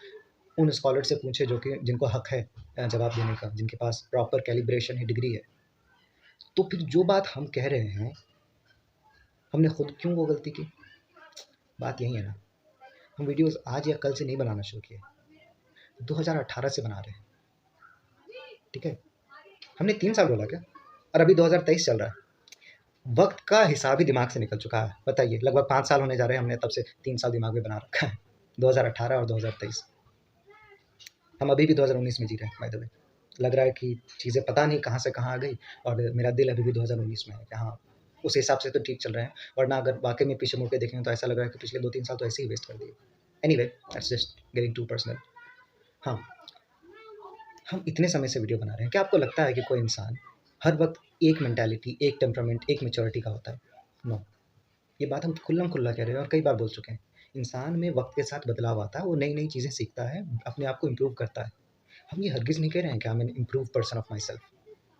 उन स्कॉलर से पूछें जो कि जिनको हक है जवाब देने का, जिनके पास प्रॉपर कैलिब्रेशन है, डिग्री है। तो फिर जो बात हम कह रहे हैं, हमने खुद क्यों वो गलती की? बात यही है ना। हम वीडियोज़ आज या कल से नहीं बनाना शुरू किए, 2018 से बना रहे हैं, ठीक है? हमने 3 साल बोला क्या? और अभी 2023 चल रहा है। वक़्त का हिसाब ही दिमाग से निकल चुका है। बताइए, लगभग 5 साल होने जा रहे हैं, हमने तब से 3 साल दिमाग में बना रखा है। 2018 और 2023। हम अभी भी 2019 में जी रहे हैं बाय द वे। लग रहा है कि चीज़ें पता नहीं कहाँ से कहाँ आ गई और मेरा दिल अभी भी 2019 में है कि हाँ, उस हिसाब से तो ठीक चल रहे हैं, वरना अगर वाक़ई में पीछे मुड़ के देखें तो ऐसा लग रहा है कि पिछले 2-3 साल तो ऐसे ही वेस्ट कर दिए। Anyway, that's just getting too personal. हाँ, हम इतने समय से वीडियो बना रहे हैं, क्या आपको लगता है कि कोई इंसान हर वक़्त एक मेंटालिटी, एक टेम्परामेंट, एक मैच्योरिटी का होता है? नो। ये बात हम खुल्लम-खुल्ला कह रहे हैं और कई बार बोल चुके हैं। इंसान में वक़्त के साथ बदलाव आता है, वो नई-नई चीज़ें सीखता है, अपने आप को इम्प्रूव करता है। हम ये हरगिज़ नहीं कह रहे हैं कि I am N improved person of my self.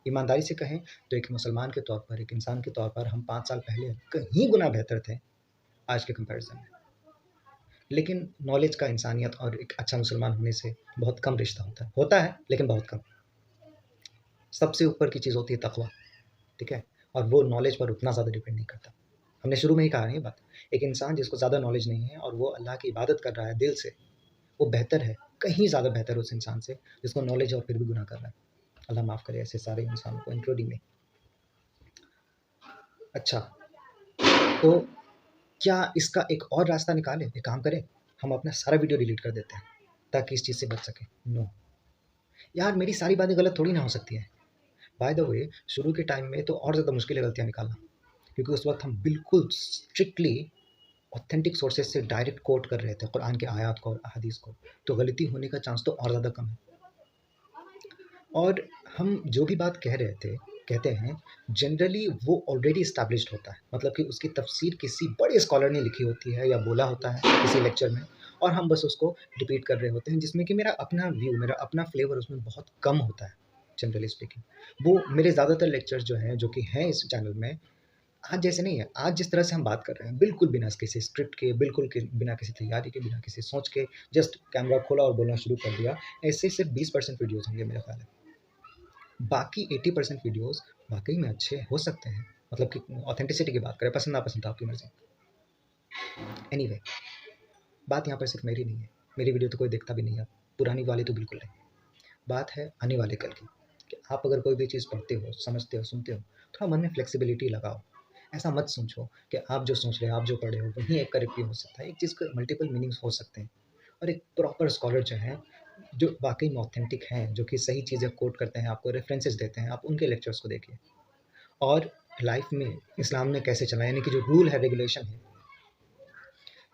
ईमानदारी से कहें तो एक मुसलमान के तौर पर, एक इंसान के तौर पर हम 5 साल पहले कहीं गुना बेहतर थे आज के कंपैरिज़न में। लेकिन नॉलेज का इंसानियत और एक अच्छा मुसलमान होने से बहुत कम रिश्ता होता है। होता है, लेकिन बहुत कम। सबसे ऊपर की चीज़ होती है तक़वा, ठीक है? और वो नॉलेज पर उतना ज़्यादा डिपेंड नहीं करता। हमने शुरू में ही कहा है ये बात। एक इंसान जिसको ज़्यादा नॉलेज नहीं है और वो अल्लाह की इबादत कर रहा है दिल से, वो बेहतर है, कहीं ज़्यादा बेहतर है उस इंसान से जिसको नॉलेज है और फिर भी गुनाह कर रहा है। अल्लाह माफ़ करे ऐसे सारे इंसानों को इंक्लूडिंग मी। अच्छा, तो क्या इसका एक और रास्ता निकालें? एक काम करें, हम अपना सारा वीडियो डिलीट कर देते हैं ताकि इस चीज़ से बच सकें। नो, यार मेरी सारी बातें गलत थोड़ी ना हो सकती हैं। बाय द वे शुरू के टाइम में तो और ज़्यादा मुश्किल है गलतियाँ निकालना, क्योंकि उस वक़्त हम बिल्कुल स्ट्रिक्टली ऑथेंटिक सोर्सेज़ से डायरेक्ट कोट कर रहे थे कुरान के आयात को और अहादीस को, तो गलती होने का चांस तो और ज़्यादा कम है। और हम जो भी बात कह रहे थे, कहते हैं, जनरली वो ऑलरेडी एस्टैब्लिश्ड होता है, मतलब कि उसकी तफसीर किसी बड़े स्कॉलर ने लिखी होती है या बोला होता है किसी लेक्चर में, और हम बस उसको रिपीट कर रहे होते हैं, जिसमें कि मेरा अपना व्यू, मेरा अपना फ्लेवर उसमें बहुत कम होता है जनरली स्पीकिंग। वो मेरे ज़्यादातर लेक्चर्स जो हैं, जो कि हैं इस चैनल में, आज जैसे नहीं है। आज जिस तरह से हम बात कर रहे हैं, बिल्कुल बिना किसी स्क्रिप्ट के, बिल्कुल के बिना किसी तैयारी के, बिना किसी सोच के, जस्ट कैमरा खोला और बोलना शुरू कर दिया, ऐसे सिर्फ 20% वीडियोज़ होंगे मेरा ख्याल है। बाकी 80% वीडियोज़ वाक़ई में अच्छे हो सकते हैं, मतलब कि ऑथेंटिसिटी की बात करें, पसंद नापसंद आपकी मर्ज़ी। एनीवे, बात यहाँ पर सिर्फ मेरी नहीं है, मेरी वीडियो तो कोई देखता भी नहीं है, पुरानी वाली तो बिल्कुल नहीं। बात है आने वाले कल की, कि आप अगर कोई भी चीज़ पढ़ते हो, समझते हो, सुनते हो, थोड़ा मन में फ्लेक्सिबिलिटी लगाओ। ऐसा मत सोचो कि आप जो सोच रहे हो, आप जो पढ़े हो, वही एक करेक्ट भी हो सकता है। एक चीज़ के मल्टीपल मीनिंग्स हो सकते हैं, और एक प्रॉपर स्कॉलर जो हैं, जो वाक़ई में ऑथेंटिक हैं, जो कि सही चीज़ें कोट करते हैं, आपको रेफ़रेंसेस देते हैं, आप उनके लेक्चर्स को देखिए। और लाइफ़ में इस्लाम ने कैसे चला, यानी कि जो रूल है, रेगुलेशन है,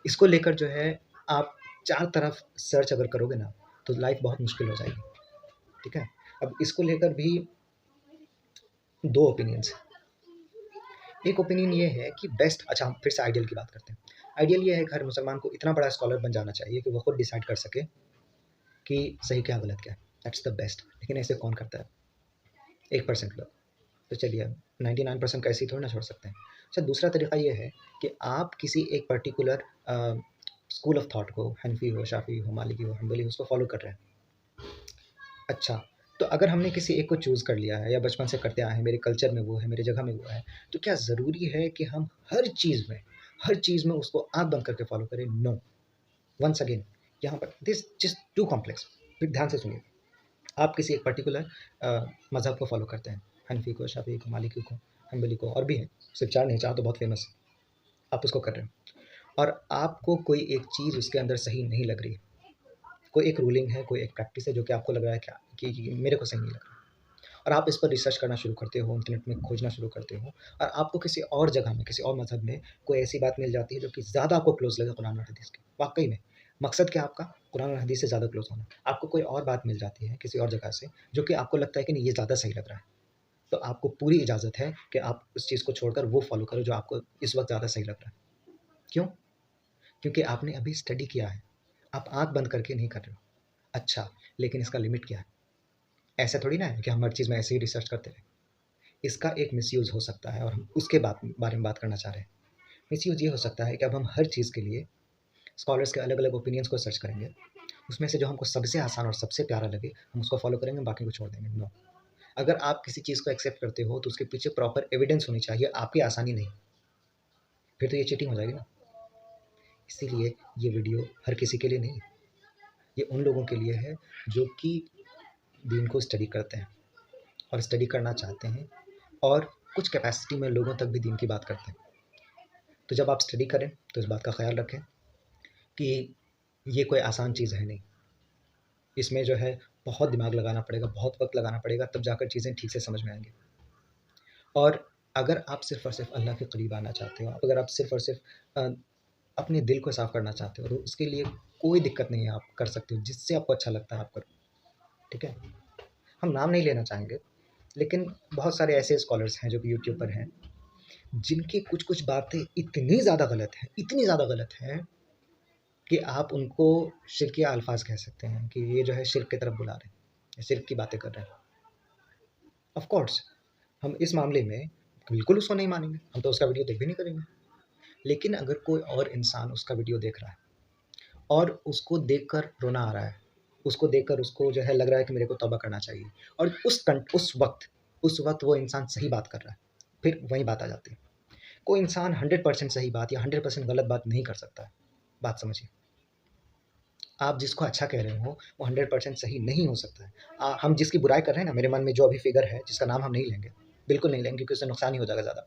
इसको लेकर जो है आप 4 तरफ सर्च अगर करोगे ना, तो लाइफ़ बहुत मुश्किल हो जाएगी, ठीक है? अब इसको लेकर भी 2 ओपिनियंस हैं। एक ओपिनियन ये है कि बेस्ट, अच्छा हम फिर से आइडियल की बात करते हैं। आइडियल ये है कि हर मुसलमान को इतना बड़ा स्कॉलर बन जाना चाहिए कि वो खुद डिसाइड कर सके कि सही क्या गलत क्या है। That's the best. लेकिन ऐसे कौन करता है? 1% लोग। तो चलिए 99% का ऐसे ही थोड़ी ना छोड़ सकते हैं। अच्छा, दूसरा तरीका ये है कि आप किसी एक पर्टिकुलर स्कूल ऑफ थॉट को, हनफी हो, शाफी हो, मालिकी हो, हम्बली हो, उसको फॉलो कर रहे हैं। अच्छा, तो अगर हमने किसी एक को चूज़ कर लिया है या बचपन से करते आए हैं, मेरे कल्चर में वो है, मेरी जगह में वो है, तो क्या ज़रूरी है कि हम हर चीज़ में उसको आँख बंद करके फ़ॉलो करें? नो। वन्स अगेन, यहाँ पर दिस जस्ट टू कॉम्प्लेक्स। फिर ध्यान से सुनिए। आप किसी एक पर्टिकुलर मज़हब को फ़ॉलो करते हैं, हनफी को, शाफ़िई को, मालिकी को, हम्बली को, और भी हैं, सिर्फ 4 नहीं, 4 तो बहुत फ़ेमस है। आप उसको कर रहे हो और आपको कोई एक चीज़ उसके अंदर सही नहीं लग रही है। कोई एक रूलिंग है, कोई एक प्रैक्टिस है जो कि आपको लग रहा है क्या कि मेरे को सही नहीं लग रहा। और आप इस पर रिसर्च करना शुरू करते हो, इंटरनेट में खोजना शुरू करते हो, और आपको किसी और जगह में, किसी और मज़हब में कोई ऐसी बात मिल जाती है जो कि ज़्यादा आपको क्लोज़ लगे कुरान और हदीस के। वाक़ई में, मकसद क्या है आपका? कुरान और हदीस से ज़्यादा क्लोज़ होना। आपको कोई और बात मिल जाती है किसी और जगह से, जो कि आपको लगता है कि नहीं, ये ज़्यादा सही लग रहा है। तो आपको पूरी इजाज़त है कि आप उस चीज़ को छोड़कर वो फ़ॉलो करो जो आपको इस वक़्त ज़्यादा सही लग रहा है। क्यों? क्योंकि आपने अभी स्टडी किया है। आप आँख बंद करके नहीं कर रहे हो। अच्छा, लेकिन इसका लिमिट क्या है? ऐसा थोड़ी ना है कि हम हर चीज़ में ऐसे ही रिसर्च करते रहें। इसका एक मिसयूज़ हो सकता है और हम उसके बारे में बात करना चाह रहे हैं। मिसयूज़ ये हो सकता है कि अब हम हर चीज़ के लिए स्कॉलर्स के अलग-अलग ओपिनियंस को सर्च करेंगे। उसमें से जो हमको सबसे आसान और सबसे प्यारा लगे, हम उसको फ़ॉलो करेंगे, बाकी को छोड़ देंगे। नो। अगर आप किसी चीज़ को एक्सेप्ट करते हो, तो उसके पीछे प्रॉपर एविडेंस होनी चाहिए, आपकी आसानी नहीं। फिर तो ये चीटिंग हो जाएगी ना। इसीलिए ये वीडियो हर किसी के लिए नहीं है। ये उन लोगों के लिए है जो कि दीन को स्टडी करते हैं और स्टडी करना चाहते हैं, और कुछ कैपेसिटी में लोगों तक भी दीन की बात करते हैं। तो जब आप स्टडी करें, तो इस बात का ख़्याल रखें कि ये कोई आसान चीज़ है नहीं। इसमें जो है बहुत दिमाग लगाना पड़ेगा, बहुत वक़्त लगाना पड़ेगा, तब जाकर चीज़ें ठीक से समझ में आएँगी। और अगर आप सिर्फ़ और सिर्फ़ अल्लाह के करीब आना चाहते हो, अगर आप सिर्फ़ और सिर्फ़ अपने दिल को साफ़ करना चाहते हो, तो उसके लिए कोई दिक्कत नहीं है, आप कर सकते हो। जिससे आपको अच्छा लगता है आप करो, ठीक है? हम नाम नहीं लेना चाहेंगे, लेकिन बहुत सारे ऐसे स्कॉलर्स हैं जो कि यूट्यूब पर हैं, जिनकी कुछ-कुछ बातें इतनी ज़्यादा गलत हैं कि आप उनको शिर्किया अल्फ़ाज़ कह सकते हैं कि ये जो है शिर्क की तरफ बुला रहे हैं, शिर्क की बातें कर रहे हैं। ऑफ़ कोर्स, हम इस मामले में बिल्कुल उसको नहीं मानेंगे, हम तो उसका वीडियो देख भी नहीं करेंगे। लेकिन अगर कोई और इंसान उसका वीडियो देख रहा है और उसको देखकर रोना आ रहा है, उसको देखकर उसको जो है लग रहा है कि मेरे को तौबा करना चाहिए, और उस वक़्त उस वक़्त वो इंसान सही बात कर रहा है। फिर वही बात आ जाती है। कोई इंसान 100% सही बात या 100% गलत बात नहीं कर सकता है। बात समझिए। आप जिसको अच्छा कह रहे हो, वो 100% सही नहीं हो सकता है। हम जिसकी बुराई कर रहे हैं ना, मेरे मन में जो अभी फ़िगर है, जिसका नाम हम नहीं लेंगे, बिल्कुल नहीं लेंगे क्योंकि उससे नुकसान ही हो जाएगा ज़्यादा।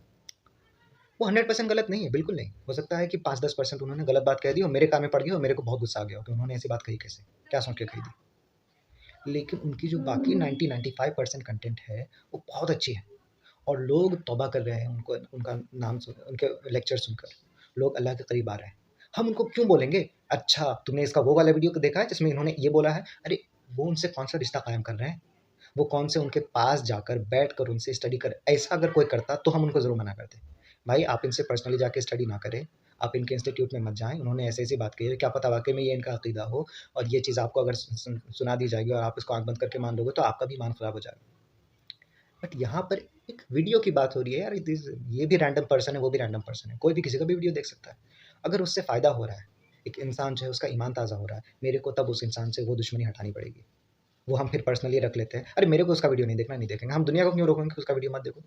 वो 100% गलत नहीं है, बिल्कुल नहीं। हो सकता है कि 5-10% उन्होंने गलत बात कह दी और मेरे कान में पड़ गई और मेरे को बहुत गुस्सा आ गया हो कि उन्होंने ऐसी बात कही कैसे? क्या सोच के कही थी? लेकिन उनकी जो बाकी 90-95% कंटेंट है, वो बहुत अच्छी है और लोग तौबा कर रहे हैं उनको उनका नाम सुन उनके लेक्चर सुनकर। लोग अल्लाह के करीब आ रहे हैं। हम उनको क्यों बोलेंगे, "अच्छा, तुमने इसका वो वाला वीडियो देखा है जिसमें इन्होंने ये बोला है?" अरे! वो उनसे कौन-सा रिश्ता कायम कर रहे हैं? वो कौन से उनके पास जाकर बैठकर उनसे स्टडी कर ऐसा अगर कोई करता तो हम उनको ज़रूर मना करते। भाई आप इनसे पर्सनली जाके स्टडी ना करें, आप इनके इंस्टीट्यूट में मत जाएँ, उन्होंने ऐसी-ऐसी बात कही है, क्या पता वाक़ई में ये इनका अक़ीदा हो और ये चीज़ आपको अगर सुना दी जाएगी और आप इसको आँख बंद करके मान लोगे तो आपका भी ईमान ख़राब हो जाएगा। बट यहाँ पर एक वीडियो की बात हो रही है यार, ये भी रैंडम पर्सन है, वो भी रैंडम पर्सन है, कोई भी किसी का भी वीडियो देख सकता है। अगर उससे फ़ायदा हो रहा है, एक इंसान जो है उसका ईमान ताज़ा हो रहा है, मेरे को तब उस इंसान से वो दुश्मनी हटानी पड़ेगी। वो हम फिर पर्सनली रख लेते हैं, अरे मेरे को उसका वीडियो नहीं देखना, नहीं देखेंगे। हम दुनिया को क्यों रोकेंगे कि उसका वीडियो मत देखो?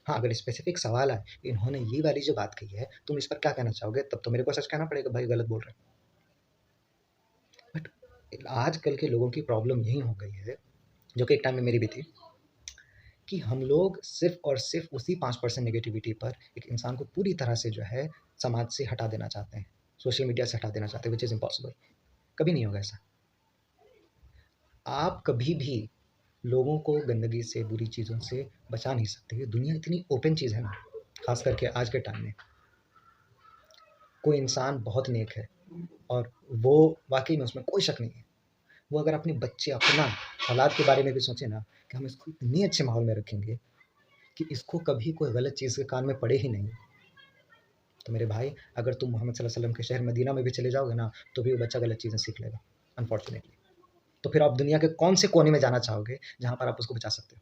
हाँ, अगर स्पेसिफिक सवाल आए, इन्होंने ये वाली जो बात कही है, तुम इस पर क्या कहना चाहोगे? तब तो मेरे को सच कहना पड़ेगा, भाई गलत बोल रहे हैं। बट आजकल के लोगों की प्रॉब्लम यही हो गई है, जो कि एक टाइम में मेरी भी थी, कि हम लोग सिर्फ़ और सिर्फ़ उसी 5% नेगेटिविटी पर एक इंसान को पूरी तरह से जो है समाज से हटा देना चाहते हैं, सोशल मीडिया से हटा देना चाहते हैं, व्हिच इज़ इम्पॉसिबल। कभी नहीं होगा ऐसा। आप कभी भी लोगों को गंदगी से, बुरी चीज़ों से बचा नहीं सकते। ये दुनिया इतनी ओपन चीज़ है ना, ख़ास करके आज के टाइम में। कोई इंसान बहुत नेक है और वो वाक़ई में उसमें कोई शक नहीं है। वो अगर अपने बच्चे, अपना औलाद के बारे में भी सोचे ना कि हम इसको इतने अच्छे माहौल में रखेंगे कि इसको कभी कोई गलत चीज़ के कान में पड़े ही नहीं। तो मेरे भाई, अगर तुम मोहम्मद सल्लल्लाहु अलैहि वसल्लम के शहर मदीना में भी चले जाओगे ना, तो भी वो बच्चा गलत चीज़ें सीख लेगा, अनफॉर्च्यूनेटली। तो फिर आप दुनिया के कौन से कोने में जाना चाहोगे, जहाँ पर आप उसको बचा सकते हो?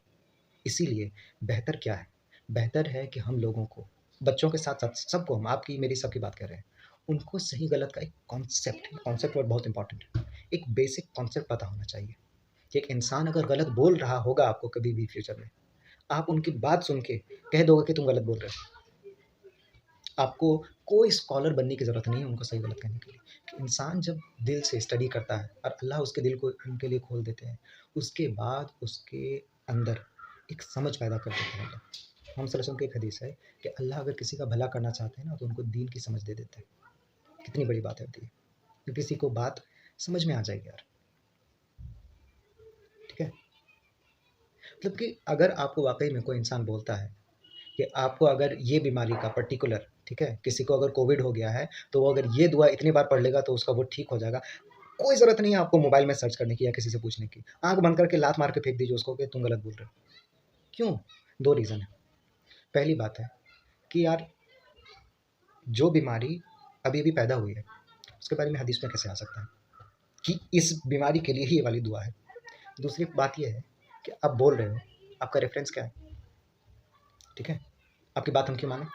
इसीलिए बेहतर क्या है? बेहतर है कि हम लोगों को, बच्चों के साथ-साथ सबको, हम आपकी, मेरी, सबकी बात कर रहे हैं, उनको सही-गलत का एक कॉन्सेप्ट वर्ड बहुत इम्पोर्टेंट है। एक बेसिक कॉन्सेप्ट पता होना चाहिए कि एक इंसान अगर गलत बोल रहा होगा आपको कभी भी फ्यूचर में, आप उनकी बात सुन के कह दोगे कि तुम गलत बोल रहे हो। आपको कोई स्कॉलर बनने की ज़रूरत नहीं है उनको सही-गलत कहने के लिए। कि इंसान जब दिल से स्टडी करता है और अल्लाह उसके दिल को उनके लिए खोल देते हैं, उसके बाद उसके अंदर एक समझ पैदा कर देते हैं अल्लाह। मोहम्मद सल्लल्लाहु अलैहि वसल्लम की एक हदीस है कि अल्लाह अगर किसी का भला करना चाहते हैं ना, तो उनको दीन की समझ दे देते हैं। कितनी बड़ी बात है होती है, कि किसी को बात समझ में आ जाएगी यार, ठीक है? मतलब कि अगर आपको वाक़ई में कोई इंसान बोलता है कि आपको अगर ये बीमारी का पर्टिकुलर, ठीक है, किसी को अगर कोविड हो गया है, तो वो अगर ये दुआ इतनी बार पढ़ लेगा तो उसका वो ठीक हो जाएगा। कोई ज़रूरत नहीं है आपको मोबाइल में सर्च करने की या किसी से पूछने की। आँख बंद करके लात मार के फेंक दीजिए उसको कि तुम गलत बोल रहे हो। क्यों? 2 रीज़न है। पहली बात है कि यार, जो बीमारी अभी-अभी पैदा हुई है, उसके बारे में हदीस में कैसे आ सकता है कि इस बीमारी के लिए ही ये वाली दुआ है। दूसरी बात ये है कि आप बोल रहे हो, आपका रेफ़रेंस क्या है? ठीक है? आपकी बात हम क्यों मानें?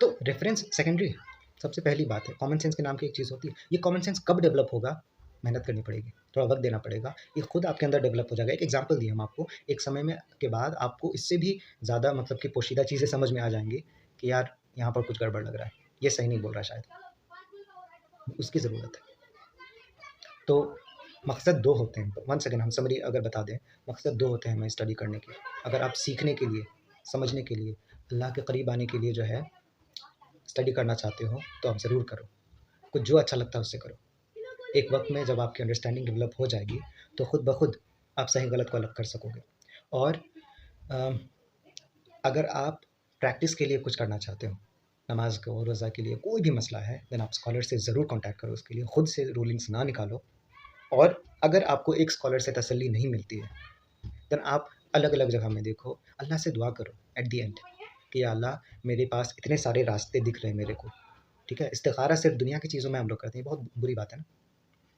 तो रेफ़रेंस सेकेंडरी है। सबसे पहली बात है, कॉमन सेंस के नाम की एक चीज़ होती है। ये कॉमन सेंस कब डेवलप होगा? मेहनत करनी पड़ेगी, थोड़ा वक़्त देना पड़ेगा, ये खुद आपके अंदर डेवलप हो जाएगा। एक एग्ज़ाम्पल दिए हम आपको, एक समय में के बाद आपको इससे भी ज़्यादा मतलब कि पोशीदा चीज़ें समझ में आ जाएँगी कि यार, यहाँ पर कुछ गड़बड़ लग रहा है, ये सही नहीं बोल रहा है शायद, उसकी ज़रूरत है। तो मकसद 2 होते हैं, वन सेकंड हम समरी अगर बता दें, मकसद 2 होते हैं हमें स्टडी करने के। अगर आप सीखने के लिए, समझने के लिए, अल्लाह के करीब आने के लिए जो है स्टडी करना चाहते हो, तो आप ज़रूर करो। कुछ जो अच्छा लगता है उससे करो। एक वक़्त में जब आपकी अंडरस्टैंडिंग डेवलप हो जाएगी, तो खुद ब खुद आप सही-गलत को अलग कर सकोगे। और अ, अगर आप प्रैक्टिस के लिए कुछ करना चाहते हो, नमाज़ को, रोज़ा के लिए, कोई भी मसला है, देन आप स्कॉलर से ज़रूर कॉन्टैक्ट करो उसके लिए। खुद से रूलिंग्स ना निकालो। और अगर आपको एक स्कॉलर से तसल्ली नहीं मिलती है, देन आप अलग-अलग जगह में देखो, अल्लाह से दुआ करो एट द एंड कि या अल्लाह, मेरे पास इतने सारे रास्ते दिख रहे हैं मेरे को, ठीक है? इस्तिखारा सिर्फ़ दुनिया की चीज़ों में हम लोग करते हैं, बहुत बुरी बात है ना,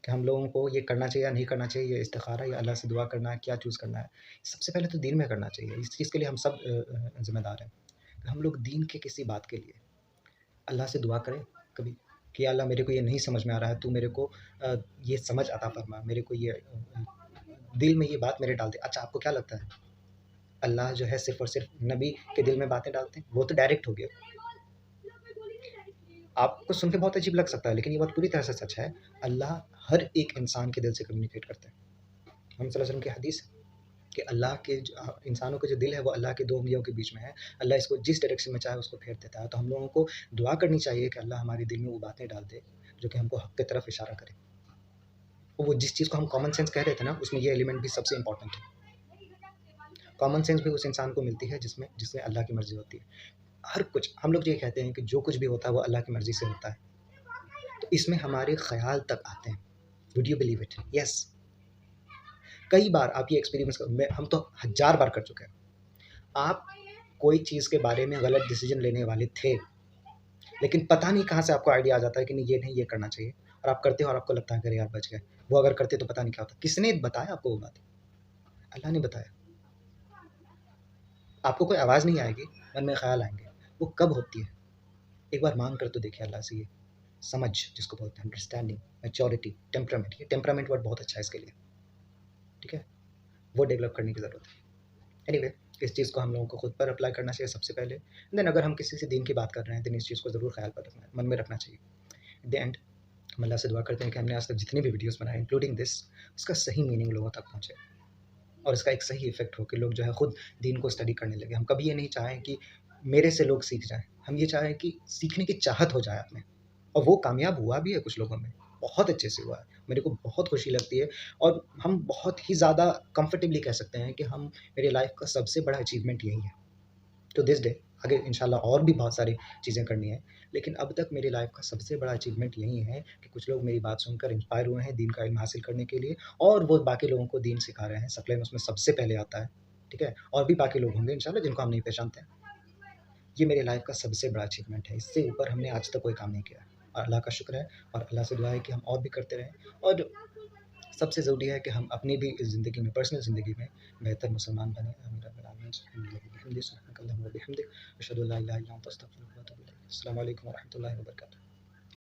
कि हम लोगों को ये करना चाहिए या नहीं करना चाहिए, ये इस्तिखारा या अल्लाह से दुआ करना है, क्या चूज़ करना है? सबसे पहले तो दीन में करना चाहिए, इस चीज़ के लिए हम सब ज़िम्मेदार हैं। हम लोग दीन के किसी बात के लिए अल्लाह से दुआ करें कभी कि या अल्लाह, मेरे को ये नहीं समझ में आ रहा है, तू मेरे को ये समझ अता फ़रमा, मेरे को ये दिल में ये बात मेरे डाल दे। अच्छा, आपको क्या लगता है अल्लाह जो है सिर्फ़ और सिर्फ़ नबी के दिल में बातें डालते हैं, वो तो डायरेक्ट हो गया। आपको सुन के बहुत अजीब लग सकता है, लेकिन ये बात पूरी तरह से सच है। अल्लाह हर एक इंसान के दिल से कम्युनिकेट करते हैं। मोहम्मद सल्लल्लाहु अलैहि वसल्लम की हदीस है कि अल्लाह के इंसानों का जो दिल है वो अल्लाह के 2 उँगलियों के बीच में है। अल्लाह इसको जिस डायरेक्शन में चाहे उसको फेर देता है। तो हम लोगों को दुआ करनी चाहिए कि अल्लाह हमारे दिल में वो बातें डाल दे, जो कि हमको हक़ की तरफ इशारा करे। और वो जिस चीज़ को हम कॉमन सेंस कह रहे थे ना, उसमें ये एलिमेंट भी सबसे इम्पोर्टेंट है। कॉमन सेंस भी उस इंसान को मिलती है जिसमें अल्लाह की मर्ज़ी होती है। हर कुछ हम लोग ये कहते हैं कि जो कुछ भी होता है वो अल्लाह की मर्ज़ी से होता है। तो इसमें हमारे ख़याल तक आते हैं। Would you believe it? Yes. कई बार आप ये एक्सपीरियंस हम तो हज़ार बार कर चुके हैं। आप कोई चीज़ के बारे में गलत डिसीज़न लेने वाले थे, लेकिन पता नहीं कहाँ से आपको आइडिया आ जाता है कि नहीं ये करना चाहिए, और आप करते हो और आपको लगता है कि अरे यार बच गए। वो अगर करते तो पता नहीं क्या होता। किसने बताया आपको वो बात? अल्लाह ने बताया। आपको कोई आवाज़ नहीं आएगी, मन में ख़्याल आएँगे। वो कब होती है? एक बार माँग कर तो देखिए अल्लाह से ये समझ, जिसको बोलते हैं अंडरस्टैंडिंग, मैच्योरिटी, टेम्परामेंट। ये टेम्परामेंट वर्ड बहुत अच्छा है इसके लिए, ठीक है? वो डेवलप करने की ज़रूरत है। एनीवे, इस चीज़ को हम लोगों को खुद पर अप्लाई करना चाहिए सबसे पहले। देन अगर हम किसी से दीन की बात कर रहे हैं, देन इस चीज़ को ज़रूर ख़्याल पर रखना है, मन में रखना चाहिए। एट द एंड हम अल्लाह से दुआ करते हैं कि हमने आज तक जितनी भी वीडियोज़ बनाए इंक्लूडिंग दिस, उसका सही मीनिंग लोगों तक पहुँचे और इसका एक सही इफ़ेक्ट हो कि लोग जो है खुद दीन को स्टडी करने लगे। हम कभी ये नहीं चाहें कि मेरे से लोग सीख जाएँ। हम ये चाहें कि सीखने की चाहत हो जाए आप में, और वो कामयाब हुआ भी है कुछ लोगों में, बहुत अच्छे से हुआ है। मेरे को बहुत खुशी लगती है, और हम बहुत ही ज़्यादा कंफर्टेबली कह सकते हैं कि हम मेरी लाइफ़ का सबसे बड़ा अचीवमेंट यही है। टू दिस डे, आगे इंशाल्लाह और भी बहुत सारी चीज़ें करनी है, लेकिन अब तक मेरी लाइफ़ का सबसे बड़ा अचीवमेंट यही है कि कुछ लोग मेरी बात सुनकर इंस्पायर हुए हैं दीन का इल्म हासिल करने के लिए, और वो बाकी लोगों को दीन सिखा रहे हैं। सकलेन उसमें सबसे पहले आता है, ठीक है? और भी बाकी लोग होंगे इंशाल्लाह जिनको हम नहीं पहचानते हैं। ये मेरी लाइफ़ का सबसे बड़ा अचीवमेंट है, इससे ऊपर हमने आज तक कोई काम नहीं किया है, और अल्लाह का शुक्र है, और अल्लाह से दुआ है कि हम और भी करते रहें, और सबसे ज़रूरी है कि हम अपनी भी इस ज़िंदगी में, पर्सनल ज़िंदगी में बेहतर मुसलमान बनें। आमीन रब्बिल आलमीन। सुब्हानकल्लाहुम्मा व बिहम्दिक, अशहदु अल्ला इलाहा इल्ला अंता, अस्तगफिरुका व अतूबु इलैक। अस्सलामु अलैकुम व रहमतुल्लाहि व बरकातुहू।